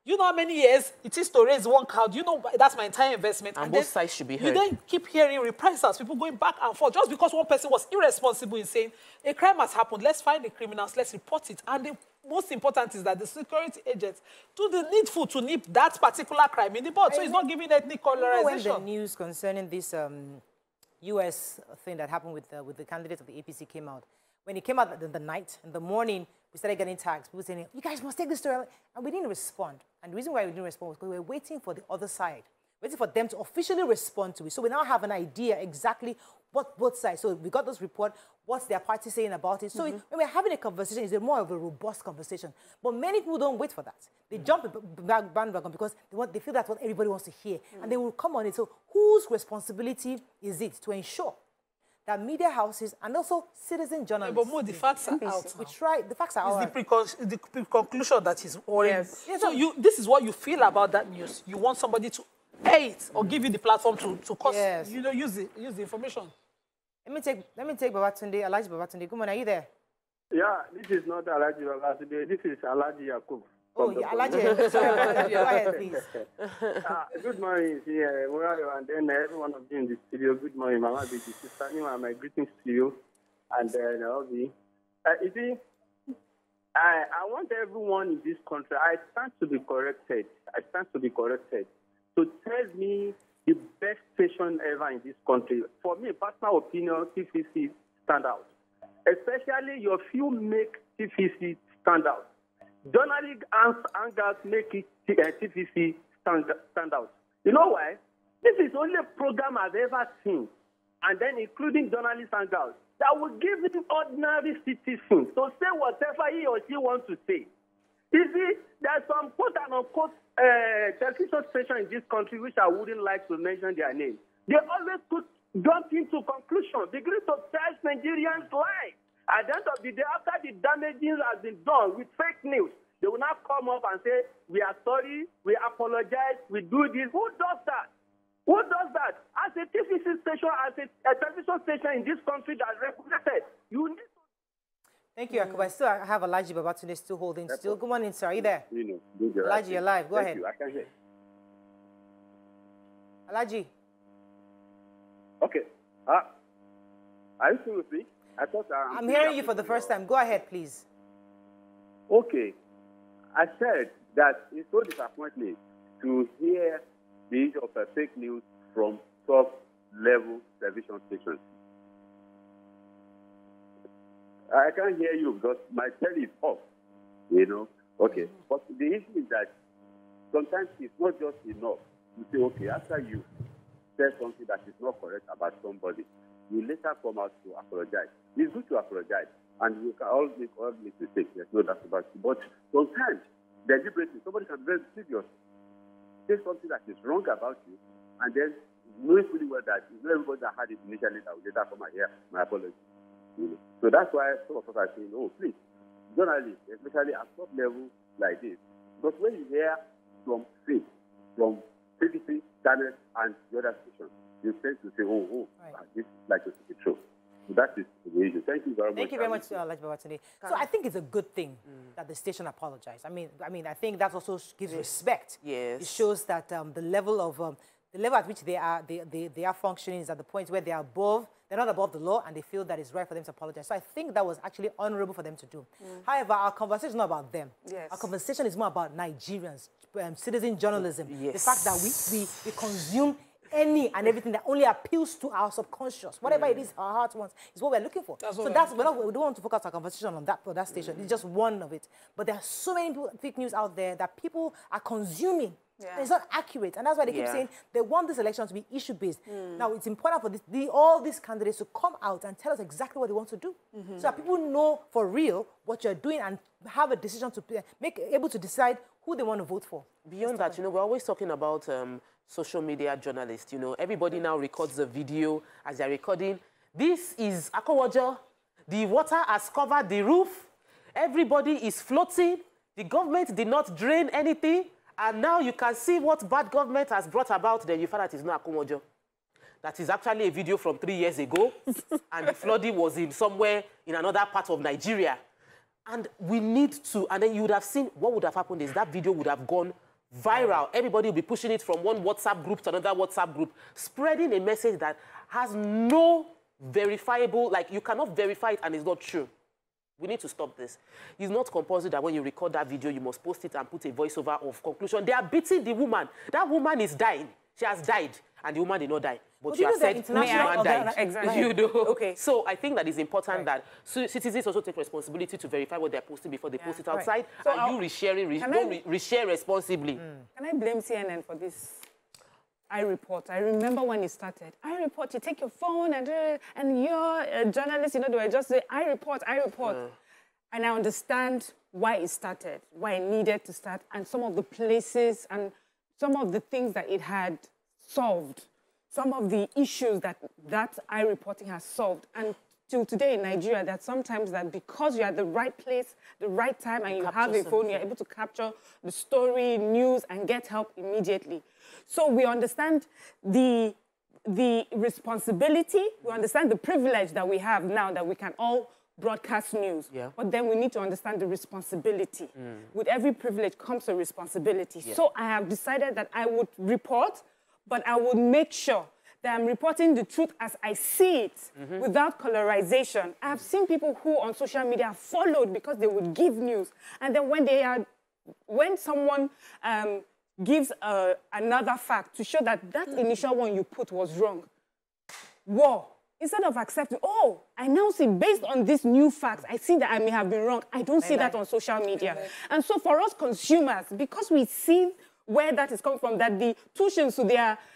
You know how many years it is to raise one cow? Do you know that's my entire investment? And both sides should be heard. You then keep hearing reprisals, people going back and forth, just because one person was irresponsible in saying, a crime has happened, let's find the criminals, let's report it. And the most important is that the security agents do the needful to nip that particular crime in the bud. So it's not giving ethnic colorization. When the news concerning this U.S. thing that happened with the candidates of the APC came out, when it came out in the night, in the morning, we started getting tags. People saying, you guys must take this story. And we didn't respond. And the reason why we didn't respond was because we were waiting for the other side, waiting for them to officially respond to it. So we now have an idea exactly what both sides. So we got this report, what's their party saying about it. So when we're having a conversation, it's more of a robust conversation. But many people don't wait for that. They jump bandwagon because they feel that's what everybody wants to hear. And they will come on it. So whose responsibility is it to ensure that media houses and also citizen journalists... but more the facts are out. We try, the facts are out. It's the conclusion that is worrying. Yes. So this is what you feel about that news. You want somebody to air it or give you the platform to cause, use the information. Let me take Babatunde, Alhaji Babatunde. Good morning, are you there? Yeah, this is not Alhaji Babatunde. This is Alhaji Yakub. Oh, yeah, Alhaji. Sorry about that. Go ahead, please. Good morning, Morayo, and then every one of you in the studio. Good morning, Mama, Baby, Sister Nima, my greetings to you, and Naomi. You see, I want everyone in this country, I stand to be corrected. So tell me the best station ever in this country. For me, personal opinion, TVC stand out. Especially your few make TVC stand out. Journalistic angles make it TVC stand out. You know why? This is the only program I've ever seen and then including journalists and girls, that will give him ordinary citizens to say whatever he or she wants to say. You see, there's some quote-unquote television station in this country which I wouldn't like to mention their name. They always jump into conclusions, begin to tell Nigerians lies. At the end of the day, after the damaging has been done with fake news, they will now come up and say, we are sorry, we apologize, we do this. Who does that? Who does that? As a TVC station, as a television station in this country that's regulated, you need to... Thank you, Akuba. Still, I have Alaji Babatunde still holding still. Good morning, sir. Are you there? Alaji, you're live. Go ahead. I can hear. Alaji. Okay. Are you still with me? I thought I'm hearing you for the first time. Go ahead, please. Okay. I said that it's so disappointing to hear the issue of fake news from top-level television stations. I can't hear you because my telly is off, you know. Okay. But the issue is that sometimes it's not just enough to say, okay, after you say something that is not correct about somebody, you later come out to apologize. It's good to apologize, and we can all make mistakes. There's no doubt about it. But sometimes, deliberately, somebody can be very serious, say something that is wrong about you, and then knowing fully well that it's not everybody that had it initially that will later come and hear my apology. You know? So that's why some of us are saying, oh, please, journalists, especially at top level like this, because when you hear from faith, from BBC, channels, and the other stations, you tend to say, this is like a true. So that is the issue. Thank you very much. Thank you very much, Alaji Babatunde. So I think it's a good thing that the station apologized. I mean, I think that also gives respect. Yes. It shows that the level at which they are functioning is at the point where they are above. They're not above the law, and they feel that it's right for them to apologize. So I think that was actually honorable for them to do. However, our conversation is not about them. Yes. Our conversation is more about Nigerians, citizen journalism. Yes. The fact that we consume any and everything that only appeals to our subconscious. Whatever it is our heart wants is what we're looking for. We don't want to focus our conversation on that station. It's just one of it. But there are so many fake news out there that people are consuming. Yeah. It's not accurate, and that's why they keep saying they want this election to be issue-based. Now, it's important for all these candidates to come out and tell us exactly what they want to do, so that people know for real what you're doing and have a decision to able to decide who they want to vote for. Beyond that, we're always talking about social media journalists. Everybody now records a video as they're recording. This is Akowojo. The water has covered the roof. Everybody is floating. The government did not drain anything. And now you can see what bad government has brought about. Then you find that it's not Akowojo. That is actually a video from 3 years ago. And the flooding was somewhere in another part of Nigeria. And we need to, and then you would have seen, what would have happened is that video would have gone viral. Everybody will be pushing it from one WhatsApp group to another WhatsApp group, spreading a message that has no verifiable, like you cannot verify it and it's not true. We need to stop this. It's not compulsory that when you record that video, you must post it and put a voiceover of conclusion. They are beating the woman. That woman is dying. She has died, and the woman did not die. But you have said the woman died. Exactly. You know? Okay. So I think that it's important that citizens also take responsibility to verify what they're posting before they post it outside. So and you reshare responsibly. Can I blame CNN for this? iReport. I remember when it started. iReport, you take your phone and you're a journalist, they were just say, iReport. And I understand why it started, why it needed to start, and some of the places and some of the things that it had solved, some of the issues that iReporting has solved. And till today in Nigeria, that sometimes that because you're at the right place, the right time, and you have a phone, you're able to capture the story, news, and get help immediately. So we understand the responsibility, we understand the privilege that we have now that we can all broadcast news. Yeah. But then we need to understand the responsibility. With every privilege comes a responsibility. Yeah. So I have decided that I would report, but I would make sure that I'm reporting the truth as I see it, without colorization. I have seen people who on social media followed because they would give news. And then when someone gives another fact to show that initial one you put was wrong, instead of accepting, I now see, based on this new facts, I see that I may have been wrong. I don't see that on social media. And so for us consumers, because we see where that is coming from, that the tuition to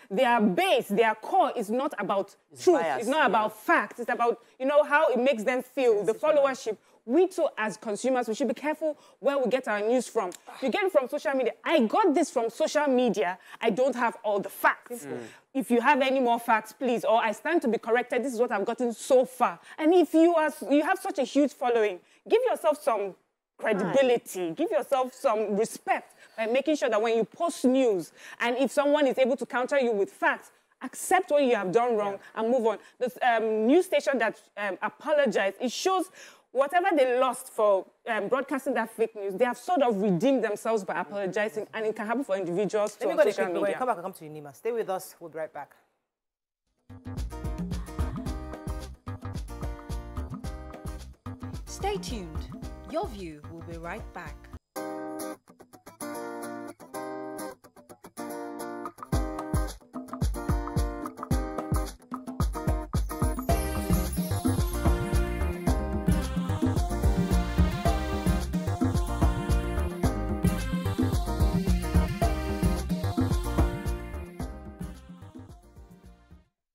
their base, their core is not about truth. Bias, it's not about facts. It's about, you know, how it makes them feel, the followership. We too, as consumers, we should be careful where we get our news from. If you get it from social media, I got this from social media, I don't have all the facts. If you have any more facts, please, or I stand to be corrected, this is what I've gotten so far. And if you have such a huge following, give yourself some credibility, give yourself some respect by making sure that when you post news, and if someone is able to counter you with facts, accept what you have done wrong and move on. This news station that apologized, it shows whatever they lost for broadcasting that fake news, they have sort of redeemed themselves by apologizing, and it can happen for individuals to social media. When you come back, I'll come to you, Nima. Stay with us. We'll be right back. Stay tuned. Your View will be right back.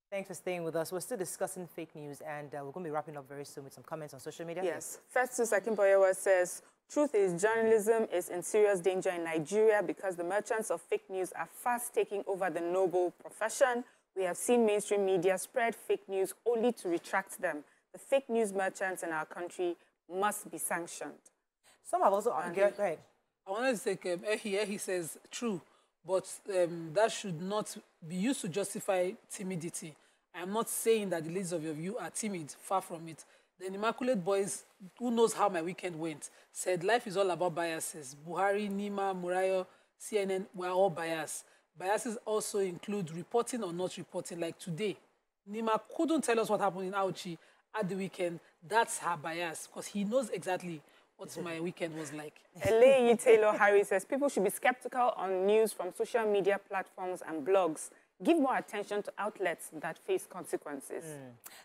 Thanks for staying with us. We're still discussing fake news, and we're going to be wrapping up very soon with some comments on social media. Yes. Festus Akinboyewa says, truth is journalism is in serious danger in Nigeria because the merchants of fake news are fast taking over the noble profession. We have seen mainstream media spread fake news only to retract them. The fake news merchants in our country must be sanctioned. Some have also argued, go ahead. I wanted to take he says true, but that should not be used to justify timidity. I'm not saying that the leaders of your view are timid, far from it. The Immaculate Boys, who knows how my weekend went, said life is all about biases. Buhari, Nima, Morayo, CNN, we're all biased. Biases also include reporting or not reporting. Like today, Nima couldn't tell us what happened in Auchi at the weekend. That's her bias, because he knows exactly what my weekend was like. Elayi Taylor Harris says people should be skeptical on news from social media platforms and blogs. Give more attention to outlets that face consequences.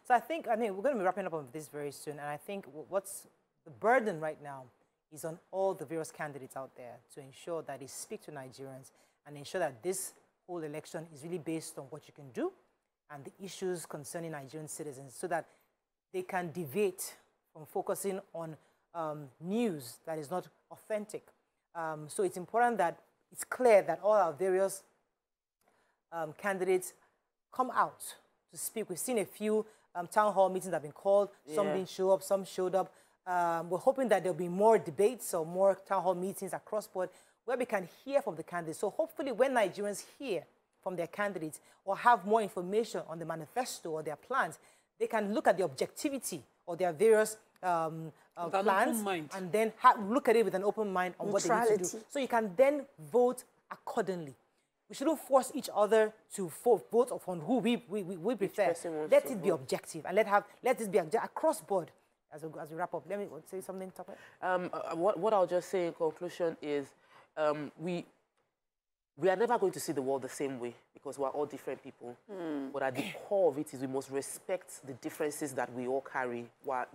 So I think we're going to be wrapping up on this very soon. And I think what's the burden right now is on all the various candidates out there to ensure that they speak to Nigerians and ensure that this whole election is really based on what you can do and the issues concerning Nigerian citizens, so that they can deviate from focusing on news that is not authentic. So it's important that it's clear that all our various candidates come out to speak. We've seen a few town hall meetings that have been called. Some didn't show up, some showed up. We're hoping that there'll be more debates or more town hall meetings across board where we can hear from the candidates. So hopefully when Nigerians hear from their candidates or have more information on the manifesto or their plans, they can look at the objectivity of their various plans and then look at it with an open mind on what they need to do. So you can then vote accordingly. We shouldn't force each other to vote upon who we prefer. Let it be objective, and let this be across board. As we wrap up, let me say something. What I'll just say in conclusion is, we are never going to see the world the same way because we're all different people. But at the core of it is we must respect the differences that we all carry.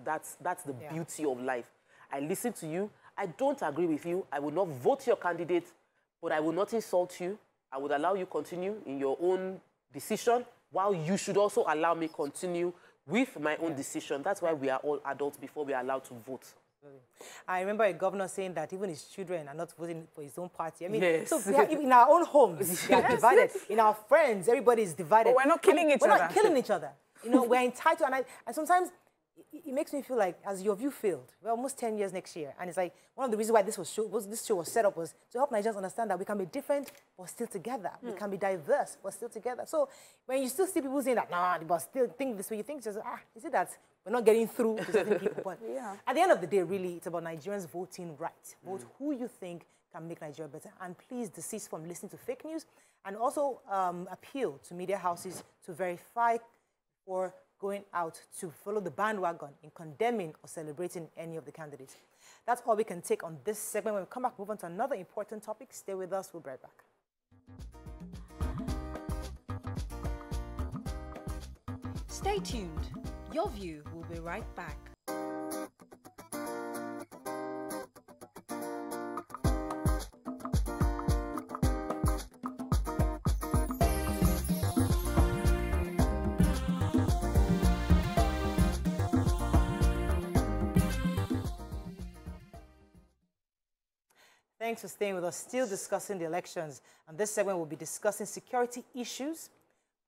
That's the beauty of life. I listen to you. I don't agree with you. I will not vote your candidate, but I will not insult you. I would allow you continue in your own decision, while you should also allow me continue with my own decision. That's why we are all adults before we are allowed to vote. I remember a governor saying that even his children are not voting for his own party. I mean, so in our own homes, we are divided. In our friends, everybody is divided. But we're not killing each other. We're not killing each other. You know, we're entitled. And sometimes it makes me feel like, as Your View failed, we're almost 10 years next year. And it's like, one of the reasons why this show was set up was to help Nigerians understand that we can be different, but still together. We can be diverse, but still together. So when you still see people saying that, nah, but still think this way, you think, just, is it that we're not getting through to certain people? But at the end of the day, really, it's about Nigerians voting right. Vote who you think can make Nigeria better. And please desist from listening to fake news. And also appeal to media houses to verify or going out to follow the bandwagon in condemning or celebrating any of the candidates. That's all we can take on this segment. When we come back, move on to another important topic. Stay with us. We'll be right back. Stay tuned. Your View will be right back. Thanks for staying with us. Still discussing the elections. And this segment will be discussing security issues,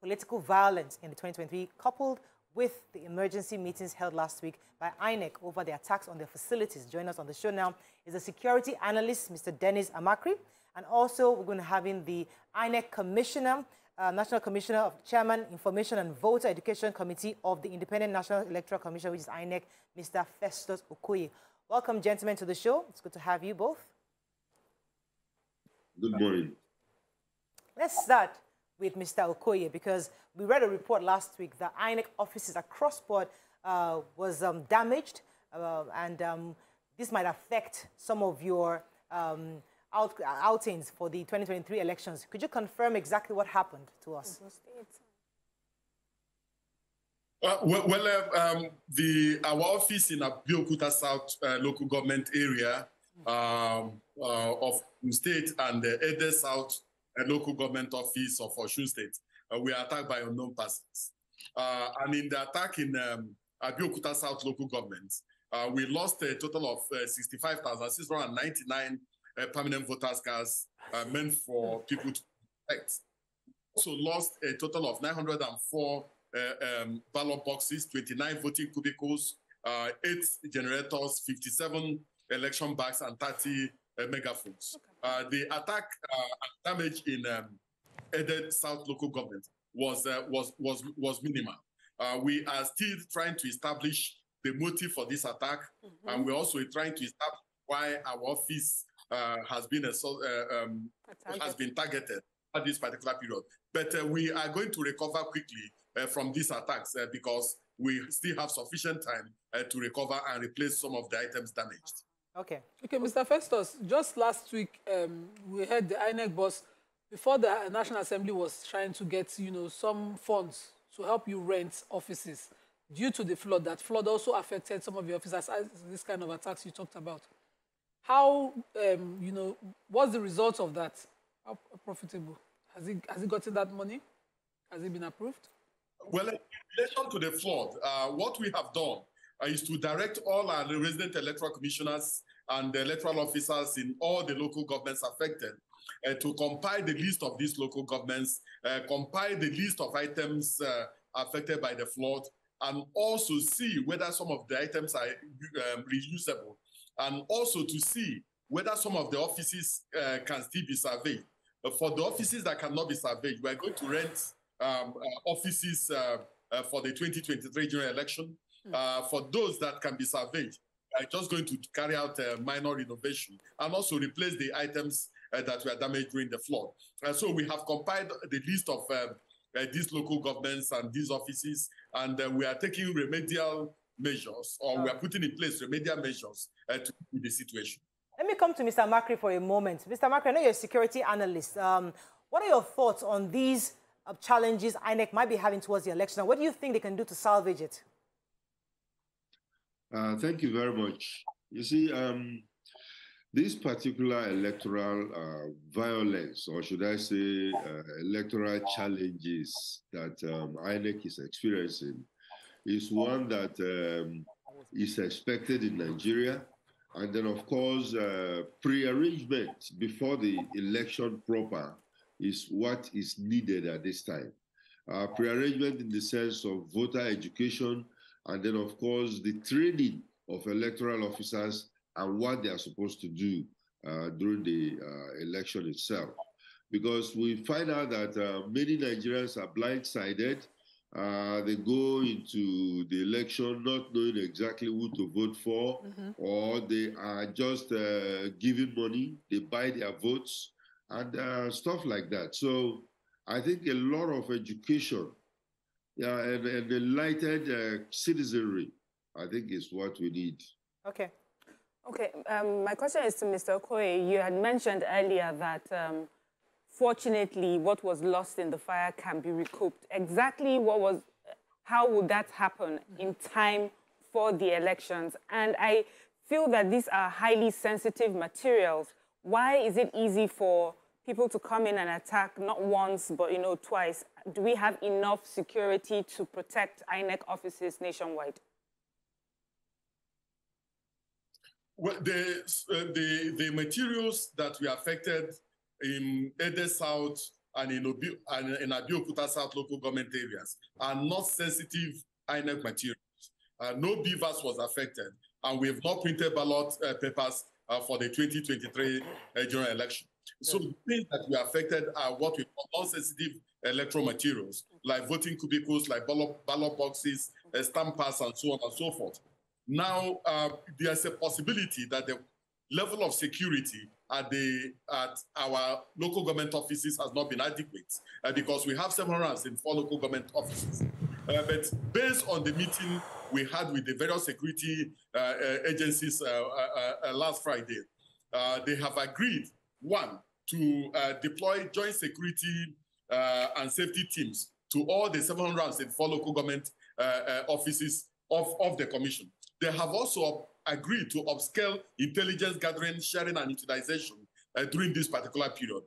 political violence in the 2023, coupled with the emergency meetings held last week by INEC over the attacks on their facilities. Joining us on the show now is a security analyst, Mr. Dennis Amakri. And also, we're going to have in the INEC Commissioner, National Commissioner of Chairman, Information and Voter Education Committee of the Independent National Electoral Commission, which is INEC, Mr. Festus Okoye. Welcome, gentlemen, to the show. It's good to have you both. Good morning. Let's start with Mr. Okoye, because we read a report last week that INEC offices across board was damaged, and this might affect some of your outings for the 2023 elections. Could you confirm exactly what happened to us? Our office in Abeokuta South local government area of state and the Ede South local government office of Osun State were attacked by unknown persons. And in the attack in Abeokuta South local government, we lost a total of 65,699 permanent voters' cards meant for people to elect. Also lost a total of 904 ballot boxes, 29 voting cubicles, 8 generators, 57 election bags, and 30 megaphones. The attack and damage in Ede South local government was minimal. We are still trying to establish the motive for this attack, and we're also trying to establish why our office has been targeted at this particular period. But we are going to recover quickly from these attacks because we still have sufficient time to recover and replace some of the items damaged. Okay, Mr. Festus, just last week, we heard the INEC boss, before the National Assembly was trying to get, some funds to help you rent offices due to the flood. That flood also affected some of your officers, as this kind of attacks you talked about. How, what's the result of that? How profitable? Has he gotten that money? Has it been approved? Well, in relation to the flood, what we have done is to direct all our resident electoral commissioners and the electoral officers in all the local governments affected to compile the list of these local governments, compile the list of items affected by the flood, and also see whether some of the items are reusable, and also to see whether some of the offices can still be surveyed. For the offices that cannot be surveyed, we are going to rent offices for the 2023 general election. For those that can be surveyed, we are just going to carry out a minor renovation and also replace the items that were damaged during the flood. So we have compiled the list of these local governments and these offices, and we are taking remedial measures, or we are putting in place remedial measures to deal with the situation. Let me come to Mr. Makri for a moment. Mr. Makri, I know you're a security analyst. What are your thoughts on these challenges INEC might be having towards the election? What do you think they can do to salvage it? Thank you very much. You see, this particular electoral violence, or should I say electoral challenges that INEC is experiencing, is one that is expected in Nigeria. And then, of course, pre-arrangement before the election proper is what is needed at this time. Pre-arrangement in the sense of voter education, and then, of course, the training of electoral officers and what they are supposed to do during the election itself. Because we find out that many Nigerians are blindsided. They go into the election not knowing exactly who to vote for, or they are just giving money, they buy their votes, and stuff like that. So I think a lot of education and enlightened citizenry, I think, is what we need. Okay. Okay, my question is to Mr. Okoye. You had mentioned earlier that fortunately what was lost in the fire can be recouped. Exactly how would that happen in time for the elections? And I feel that these are highly sensitive materials. Why is it easy for people to come in and attack not once, but twice? Do we have enough security to protect INEC offices nationwide? Well, the materials that were affected in Ede South and in Abeokuta South local government areas are not sensitive INEC materials. No BVAS was affected, and we have not printed ballot papers for the 2023 general election. So the things that were affected are what we call non-sensitive electoral materials, like voting cubicles, like ballot boxes, stamp pads, and so on and so forth. Now, there's a possibility that the level of security at our local government offices has not been adequate because we have 704 local government offices. But based on the meeting we had with the various security agencies last Friday, they have agreed, one, to deploy joint security and safety teams to all the 704 local government offices of the commission. They have also agreed to upscale intelligence gathering, sharing, and utilization during this particular period.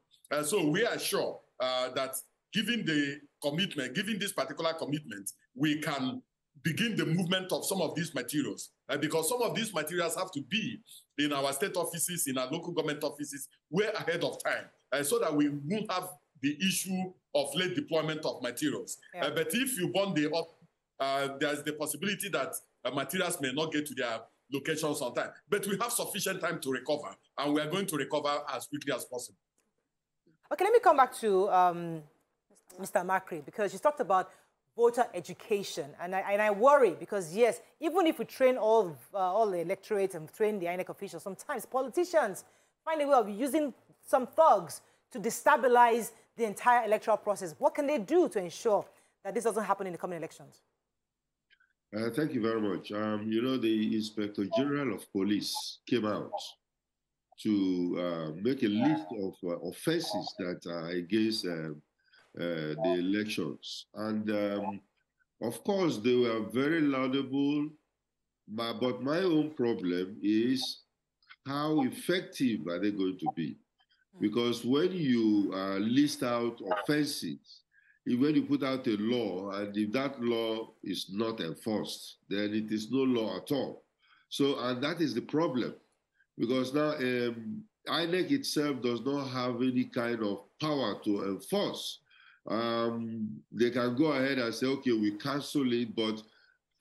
So we are sure that given this particular commitment, we can begin the movement of some of these materials because some of these materials have to be in our state offices, in our local government offices, way ahead of time, so that we won't have the issue of late deployment of materials. Yeah. But if you burn the up, there's the possibility that materials may not get to their locations on time. But we have sufficient time to recover, and we are going to recover as quickly as possible. Okay, let me come back to Mr. Makri, because you talked about voter education, and I worry because, yes, even if we train all the electorate and train the INEC officials, sometimes politicians find a way of using some thugs to destabilize the entire electoral process. What can they do to ensure that this doesn't happen in the coming elections? Thank you very much. You know, the Inspector General of Police came out to make a list of offenses that are against the elections. And of course, they were very laudable, but my own problem is how effective are they going to be? Because when you list out offenses, when you put out a law, and if that law is not enforced, then it is no law at all. So, and that is the problem, because now INEC itself does not have any kind of power to enforce. They can go ahead and say, okay, we cancel it, but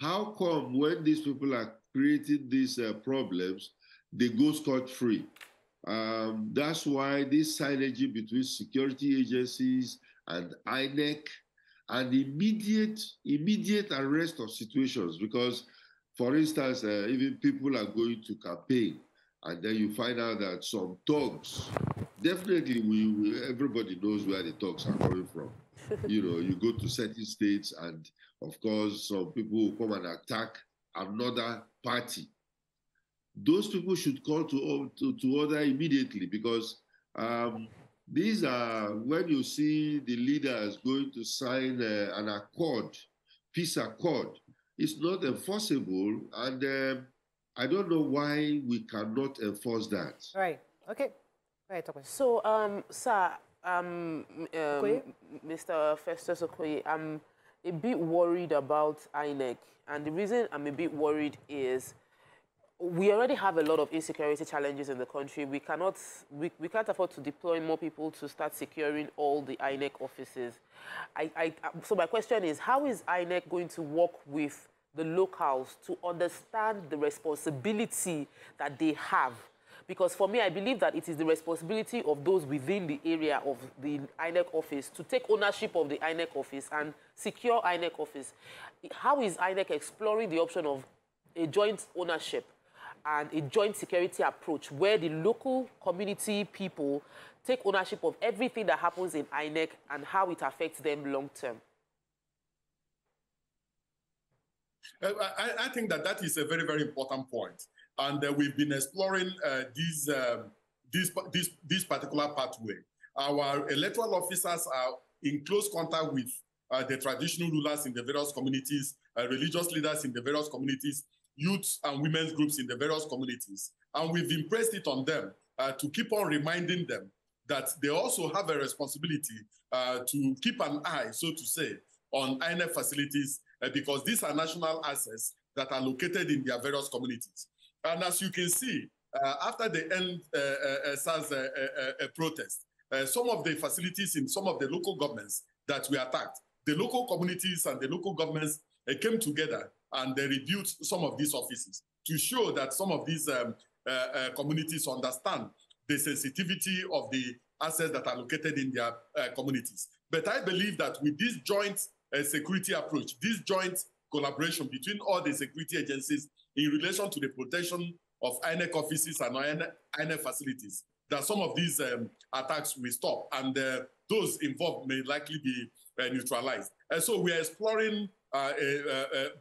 how come when these people are creating these problems, they go scot-free? That's why this synergy between security agencies and INEC and immediate arrest of situations, because, for instance, even people are going to campaign, and then you find out that some thugs, definitely everybody knows where the thugs are coming from. You know, you go to certain states, and of course, some people will come and attack another party. Those people should call to order immediately, because these are, when you see the leaders going to sign an accord, peace accord, it's not enforceable, and I don't know why we cannot enforce that. Right. Okay. Right. So, sir, Mr. Festus Okoye, I'm a bit worried about INEC, and the reason I'm a bit worried is we already have a lot of insecurity challenges in the country. We can't afford to deploy more people to start securing all the INEC offices. So my question is, how is INEC going to work with the locals to understand the responsibility that they have? Because for me, I believe that it is the responsibility of those within the area of the INEC office to take ownership of the INEC office and secure INEC office. How is INEC exploring the option of a joint ownership and a joint security approach where the local community people take ownership of everything that happens in INEC and how it affects them long term? I think that is a very, very important point. And we've been exploring this particular pathway. Our electoral officers are in close contact with the traditional rulers in the various communities, religious leaders in the various communities, youth and women's groups in the various communities. And we've impressed it on them to keep on reminding them that they also have a responsibility to keep an eye, so to say, on INEC facilities because these are national assets that are located in their various communities. And as you can see, after the end SARS protest, some of the facilities in some of the local governments that were attacked, the local communities and the local governments came together and they rebuilt some of these offices to show that some of these communities understand the sensitivity of the assets that are located in their communities. But I believe that with this joint security approach, this joint collaboration between all the security agencies in relation to the protection of INEC offices and INEC facilities, that some of these attacks will stop and those involved may likely be neutralized. And so we are exploring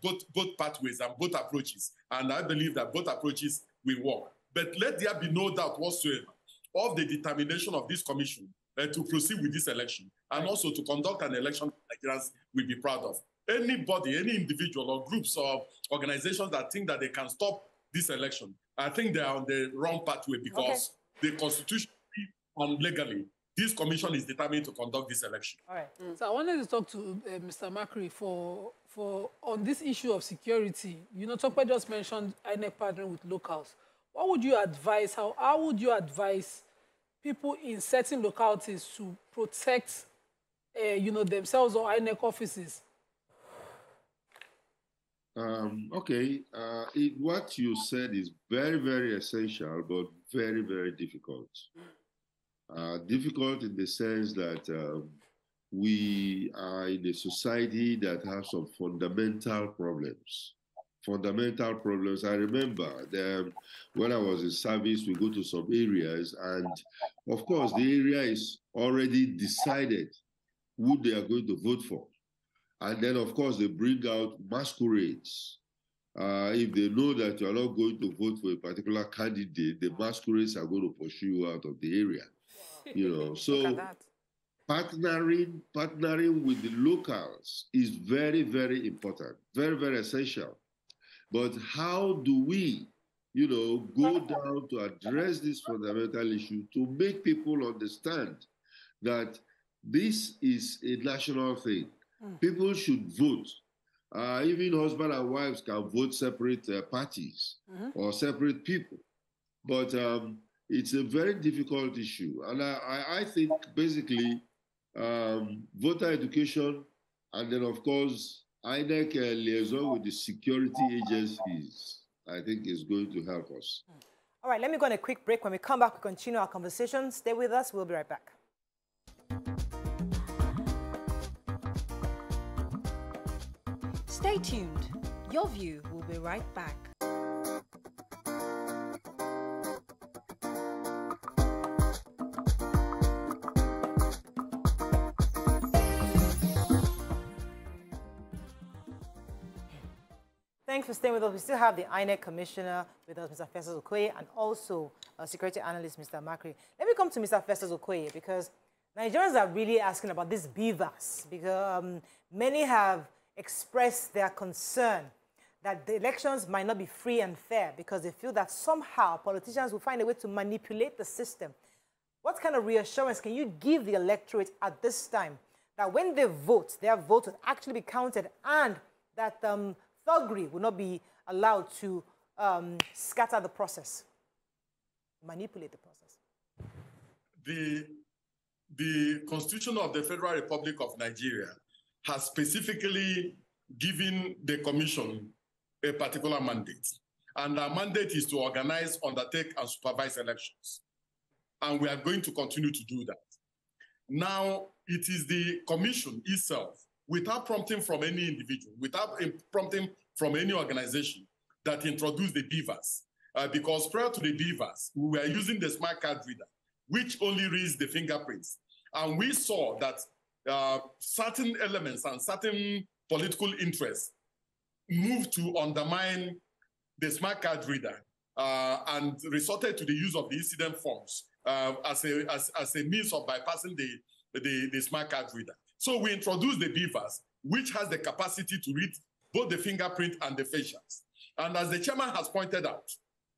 both pathways and both approaches, and I believe that both approaches will work. But let there be no doubt whatsoever of the determination of this commission to proceed with this election and also to conduct an election Nigerians will be proud of. Anybody, any individual or groups or organizations that think that they can stop this election, I think they are on the wrong pathway because the constitutionally and legally, this commission is determined to conduct this election. All right. So I wanted to talk to Mr. Makri for on this issue of security. You know, Tokwe just mentioned INEC partnering with locals. What would you advise? How would you advise people in certain localities to protect, you know, themselves or INEC offices? What you said is very, very essential, but very, very difficult. Difficult in the sense that we are in a society that has some fundamental problems. Fundamental problems. I remember when I was in service, we go to some areas, and of course, the area is already decided who they are going to vote for. And then, of course, they bring out masquerades. If they know that you are not going to vote for a particular candidate, the masquerades are going to pursue you out of the area. You know, so partnering with the locals is very, very important, very, very essential. But how do we, you know, go down to address this fundamental issue to make people understand that this is a national thing? People should vote. Even husband and wives can vote separate parties or separate people. But it's a very difficult issue. And I think basically voter education and then, of course, INEC liaison with the security agencies, I think is going to help us. All right, let me go on a quick break. When we come back, we continue our conversation. Stay with us. We'll be right back. Stay tuned. Your View will be right back. Thanks for staying with us. We still have the INEC Commissioner with us, Mr. Festus Okoye, and also Security Analyst, Mr. Makri. Let me come to Mr. Festus Okoye, because Nigerians are really asking about this BVAS, because many have expressed their concern that the elections might not be free and fair because they feel that somehow politicians will find a way to manipulate the system. What kind of reassurance can you give the electorate at this time that when they vote, their vote will actually be counted and that thuggery will not be allowed to scatter the process, manipulate the process? The Constitution of the Federal Republic of Nigeria has specifically given the Commission a particular mandate. And our mandate is to organize, undertake, and supervise elections. And we are going to continue to do that. Now, it is the Commission itself, without prompting from any individual, without prompting from any organization, that introduced the BVAS. Because prior to the BVAS, we were using the smart card reader, which only reads the fingerprints. And we saw that certain elements and certain political interests moved to undermine the smart card reader and resorted to the use of the incident forms as a means of bypassing the smart card reader. So we introduced the BVAS, which has the capacity to read both the fingerprint and the facials. And as the chairman has pointed out,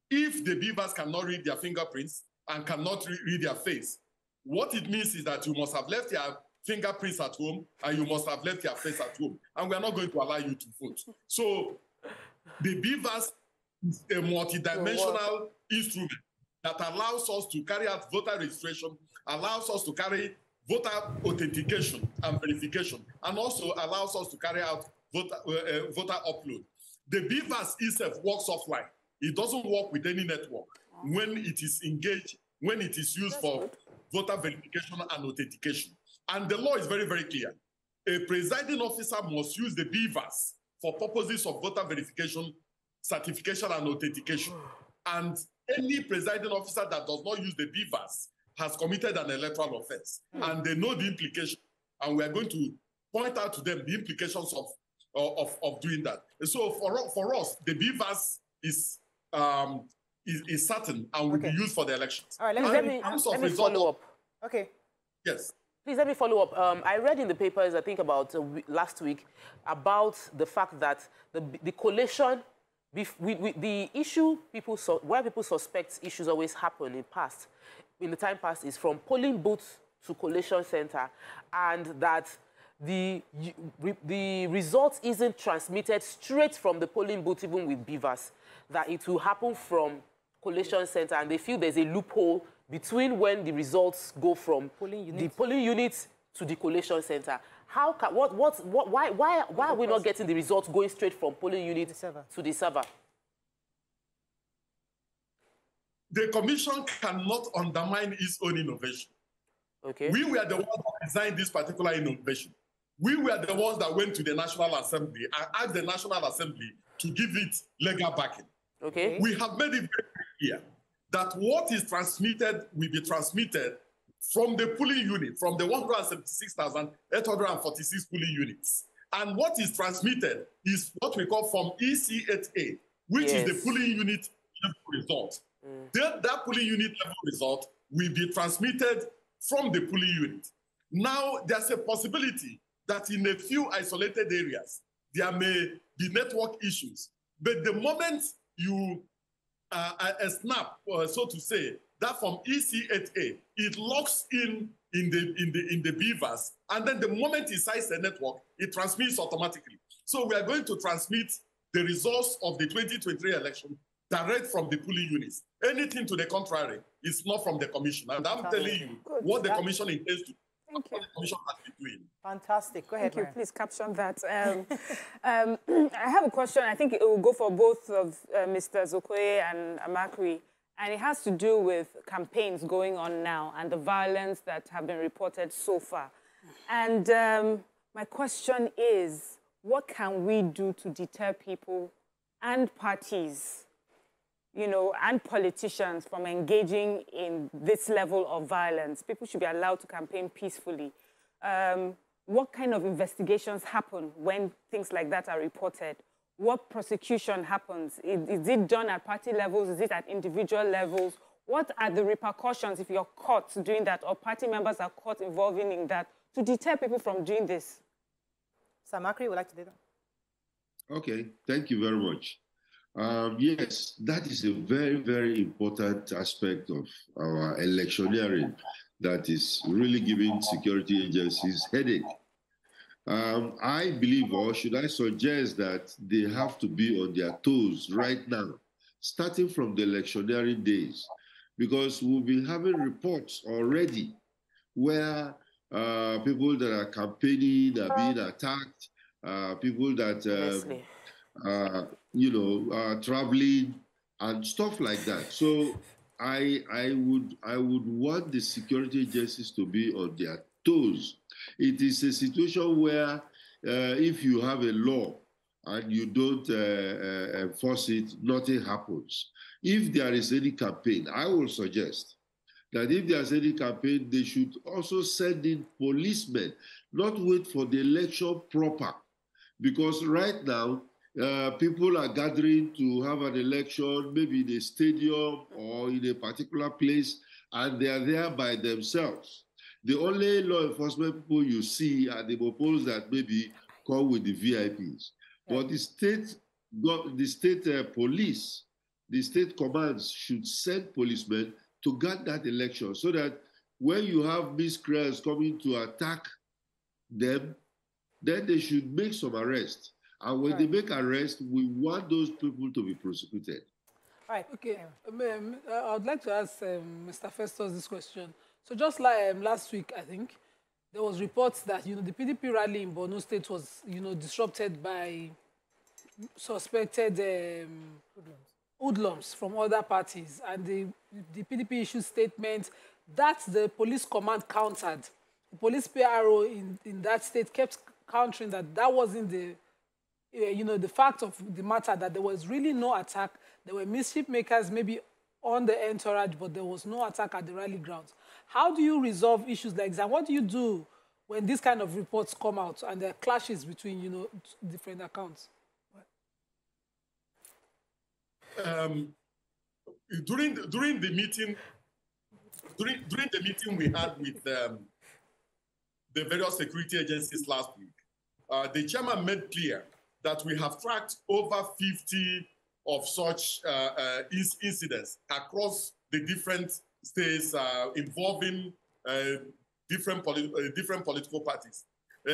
if the BVAS cannot read their fingerprints and cannot read their face, what it means is that you must have left your fingerprints at home and you must have left your face at home. And we are not going to allow you to vote. So the BVAS is a multidimensional instrument that allows us to carry out voter registration, allows us to carry voter authentication and verification, and also allows us to carry out voter upload. The BVAS itself works offline. It doesn't work with any network when it is engaged, when it is used for voter verification and authentication. And the law is very, very clear. A presiding officer must use the BVAS for purposes of voter verification, certification, and authentication. And any presiding officer that does not use the BVAS has committed an electoral offense. And they know the implication. And we are going to point out to them the implications of doing that. And so for us, the BVAS is certain and will be used for the elections. All right, let me follow up. Okay. Yes. Please let me follow up. I read in the papers, I think about last week, about the fact that the collation, the issue where people suspect issues always happen in the time past is from polling booth to collation center, and that the result isn't transmitted straight from the polling booth, even with BVAS, that it will happen from collation center, and they feel there's a loophole between when the results go from the polling unit to the collation center. How can, why are we not getting the results going straight from polling unit to the server? The commission cannot undermine its own innovation. Okay. We were the ones that designed this particular innovation. We were the ones that went to the National Assembly and asked the National Assembly to give it legal backing. Okay. We have made it very clear that what is transmitted will be transmitted from the polling unit, from the 176,846 polling units. And what is transmitted is what we call from EC8A, which is the polling unit level result. That polling unit level result will be transmitted from the polling unit. Now, there's a possibility that in a few isolated areas, there may be network issues. But the moment you snap, so to say, that from EC8A, it locks in the BVAS, and then the moment it signs the network, it transmits automatically. So we are going to transmit the results of the 2023 election direct from the polling units. Anything to the contrary is not from the commission. And I'm telling you what the commission intends to do. What the commission has been doing. Fantastic. Go ahead, Thank you. Please caption that. I have a question. I think it will go for both of Mr. Zokoye and Amakri. And it has to do with campaigns going on now and the violence that have been reported so far. And my question is, what can we do to deter people and parties, you know, and politicians from engaging in this level of violence? People should be allowed to campaign peacefully. What kind of investigations happen when things like that are reported? What prosecution happens? Is it done at party levels? Is it at individual levels? What are the repercussions if you're caught doing that, or party members are caught involving in that, to deter people from doing this? Samakri would like to do that. Okay, thank you very much. Yes, that is a very, very important aspect of our electioneering that is really giving security agencies headache. I believe, or should I suggest, that they have to be on their toes right now, starting from the electioneering days, because we'll be having reports already where people that are campaigning are being attacked, people that traveling and stuff like that. So I would want the security agencies to be on their toes. It is a situation where if you have a law and you don't enforce it, nothing happens. If there is any campaign, I will suggest that if there's any campaign, they should also send in policemen, not wait for the election proper. Because right now, people are gathering to have an election, maybe in a stadium or in a particular place, and they are there by themselves. The only law enforcement people you see are the people that maybe come with the VIPs. But the state police, the state commands should send policemen to guard that election, so that when you have miscreants coming to attack them, then they should make some arrests. And when they make arrests, we want those people to be prosecuted. All right. Okay. I would like to ask Mr. Festus this question. So just like last week, I think, there was reports that, the PDP rally in Borno State was, disrupted by suspected hoodlums from other parties. And the PDP issued statement that the police command countered. The police PRO in that state kept countering that wasn't the, the fact of the matter, that there was really no attack. There were mischief makers maybe on the entourage, but there was no attack at the rally grounds. How do you resolve issues like that? What do you do when these kind of reports come out and there are clashes between, different accounts? During the meeting we had with the various security agencies last week, the chairman made clear that we have tracked over 50 of such incidents across the different states involving different political parties.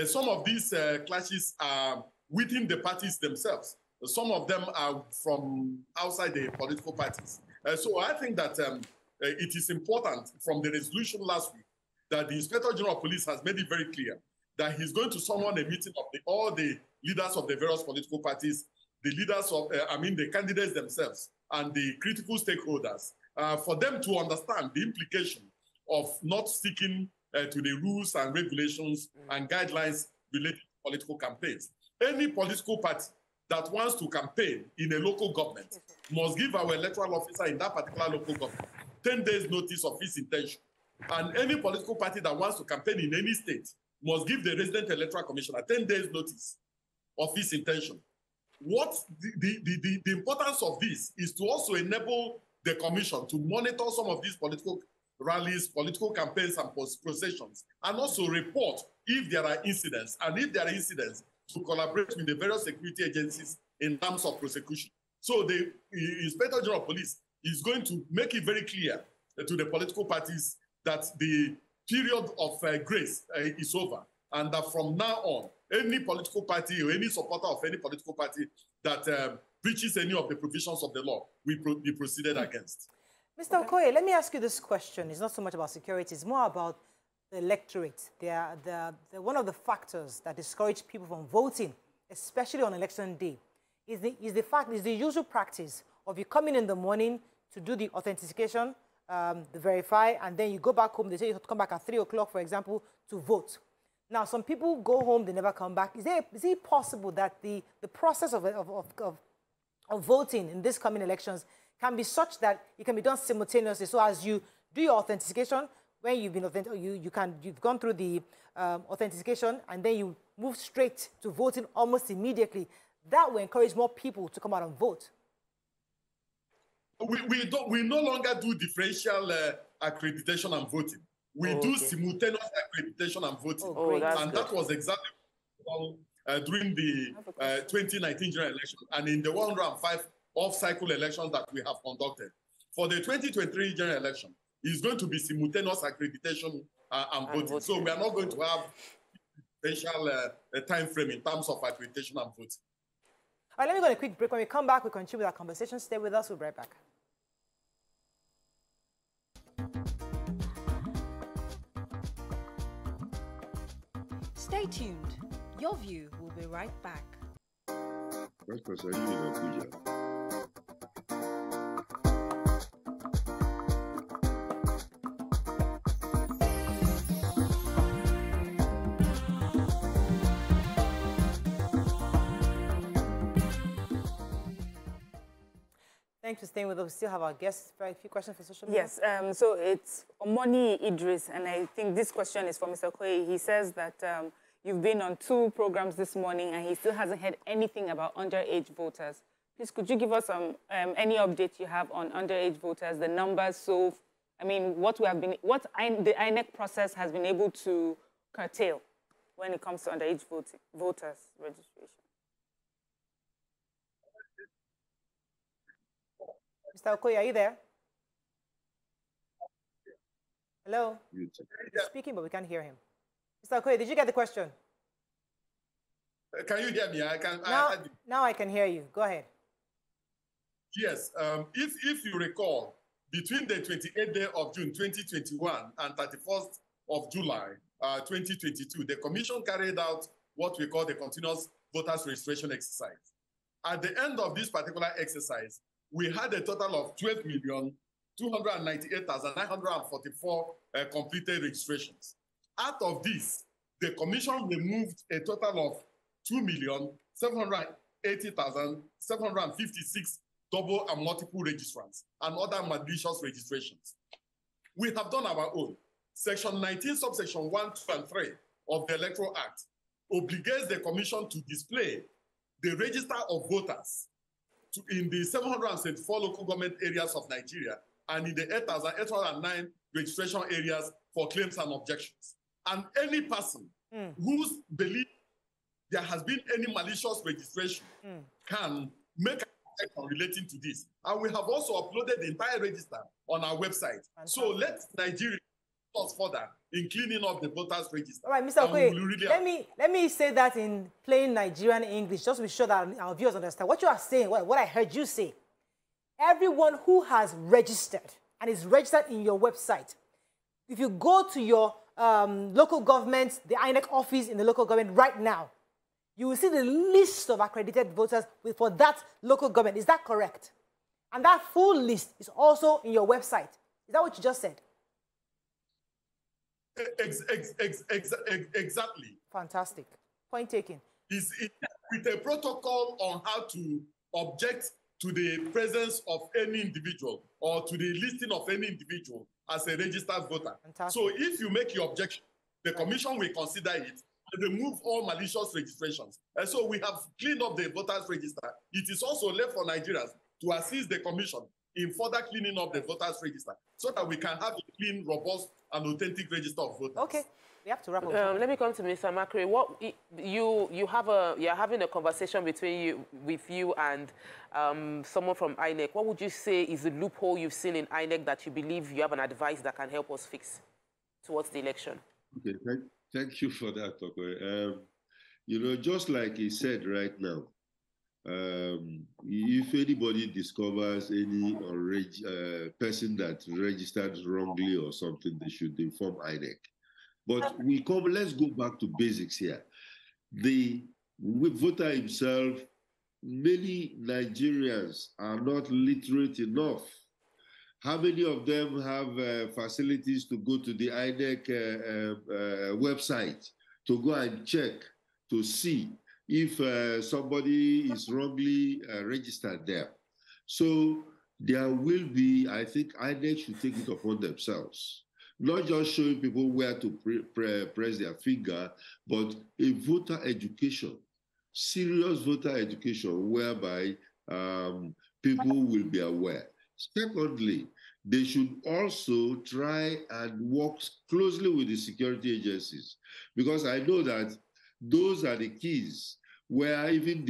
Some of these clashes are within the parties themselves. Some of them are from outside the political parties. So I think that it is important from the resolution last week that the Inspector General of Police has made it very clear that he's going to summon a meeting of all the leaders of the various political parties, the leaders of, the candidates themselves, and the critical stakeholders, for them to understand the implication of not sticking to the rules and regulations and guidelines related to political campaigns. Any political party that wants to campaign in a local government must give our electoral officer in that particular local government 10 days notice of his intention. And any political party that wants to campaign in any state must give the resident electoral commissioner 10 days notice of his intention. What the importance of this is to also enable the commission to monitor some of these political rallies, political campaigns, and processions, and also report if there are incidents, and if there are incidents, to collaborate with the various security agencies in terms of prosecution. So the Inspector General of Police is going to make it very clear to the political parties that the period of grace is over, and that from now on, any political party or any supporter of any political party that breaches any of the provisions of the law will be proceeded against. Mr. Okoye, let me ask you this question. It's not so much about security, it's more about the electorate. They're one of the factors that discourage people from voting, especially on election day, is the usual practice of you coming in the morning to do the authentication, the verify, and then you go back home. They say you have to come back at 3 o'clock, for example, to vote. Now, some people go home, they never come back. Is it possible that the process of voting in these coming elections can be such that it can be done simultaneously? So as you do your authentication, when you've been you've gone through the authentication, and then you move straight to voting almost immediately. That will encourage more people to come out and vote. We no longer do differential accreditation and voting. We do simultaneous accreditation and voting. And that was exactly during the 2019 general election and in the 105 off-cycle elections that we have conducted. For the 2023 general election, it's going to be simultaneous accreditation and voting. So we are not going to have special time frame in terms of accreditation and voting. All right, let me go on a quick break. When we come back, we continue with our conversation. Stay with us. We'll be right back. Stay tuned. Your View will be right back. Thanks for staying with us. We still have our guests. A few questions for social media. Yes, so it's Omoni Idris, and I think this question is for Mr. Okoye. He says that you've been on 2 programs this morning, and he still hasn't heard anything about underage voters. Please, could you give us any update you have on underage voters, the numbers? So, I mean, what the INEC process has been able to curtail when it comes to underage voters registration. Mr. Okoye, are you there? Hello? He's speaking, but we can't hear him. Mr. Okoye, did you get the question? Can you hear me? Now I can hear you. Go ahead. Yes, if you recall, between the 28th day of June 2021 and 31st of July 2022, the Commission carried out what we call the continuous voters registration exercise. At the end of this particular exercise, we had a total of 12,298,944 completed registrations. Out of this, the Commission removed a total of 2,780,756 double and multiple registrants and other malicious registrations. We have done our own. Section 19, subsection 1, 2, and 3 of the Electoral Act obligates the Commission to display the register of voters in the 774 local government areas of Nigeria and in the 8,809 registration areas for claims and objections. And any person whose belief there has been any malicious registration can make an objection relating to this. And we have also uploaded the entire register on our website. Fantastic. So let Nigeria us further in cleaning up the voters register. All right, Mr. Okoye, let me say that in plain Nigerian English, just to be sure that our viewers understand. What you are saying, what I heard you say, everyone who has registered and is registered in your website, if you go to your local government, the INEC office in the local government right now, you will see the list of accredited voters for that local government. Is that correct? And that full list is also in your website. Is that what you just said? Exactly. Fantastic. Point taken. Is it with a protocol on how to object to the presence of any individual or to the listing of any individual as a registered voter. Fantastic. So if you make your objection, the Commission will consider it and remove all malicious registrations. And so we have cleaned up the voters register. It is also left for Nigerians to assist the Commission in further cleaning up the voters register so that we can have a clean, robust, and authentic register of voters. Okay, we have to wrap up. Let me come to Mr. Makri. What you're having a conversation between you and someone from INEC. What would you say is the loophole you've seen in INEC that you believe you have an advice that can help us fix towards the election? Okay, thank you for that, Okoye. You know, just like he said right now, if anybody discovers any person that registered wrongly or something, they should inform INEC. But let's go back to basics here. The voter himself, many Nigerians are not literate enough. How many of them have facilities to go to the INEC website to go and check to see if somebody is wrongly registered there? So there will be, I think INEC should take it upon themselves, not just showing people where to press their finger, but a voter education, serious voter education, whereby people will be aware. Secondly, they should also try and work closely with the security agencies, because I know that those are the keys where even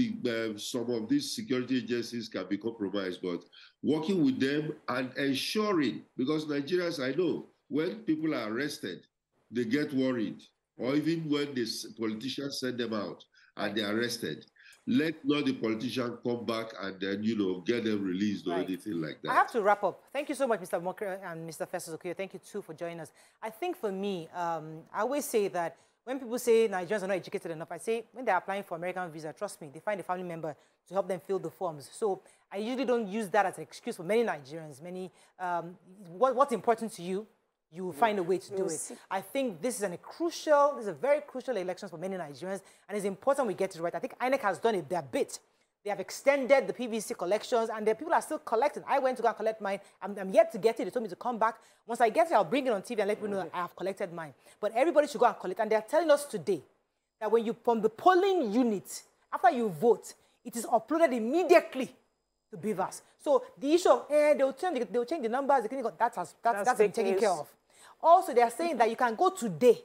some of these security agencies can be compromised, but working with them and ensuring, because Nigerians, I know, when people are arrested, they get worried, or even when the politicians send them out and they're arrested, let not the politician come back and then, you know, get them released or anything like that. I have to wrap up. Thank you so much, Mr. Mokra and Mr. Festus Okoye. Thank you, too, for joining us. I think for me, I always say that when people say Nigerians are not educated enough, I say when they're applying for American visa, trust me, they find a family member to help them fill the forms. So I usually don't use that as an excuse for many Nigerians. What's important to you, you will find a way to do it. I think this is a very crucial election for many Nigerians, and it's important we get it right. I think INEC has done their bit. They have extended the PVC collections, and the people are still collecting. I went to go and collect mine. I'm yet to get it. They told me to come back. Once I get it, I'll bring it on TV and let people know that I have collected mine. But everybody should go and collect. And they're telling us today that when you, from the polling unit, after you vote, it is uploaded immediately to Beavers. So the issue of, they'll change the numbers, that's been taken care of. Also, they are saying that you can go today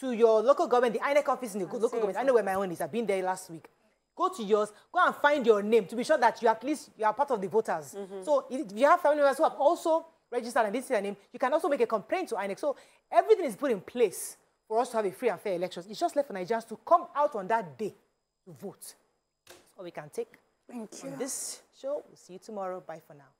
to your local government, the INEC office in the local government. I know where my own is. I've been there last week. Go to yours, go and find your name to be sure that you are part of the voters. So if you have family members who have also registered and this is their name, you can also make a complaint to INEC. So everything is put in place for us to have a free and fair elections. It's just left for Nigerians to come out on that day to vote. That's all we can take. Thank you. On this show, we'll see you tomorrow. Bye for now.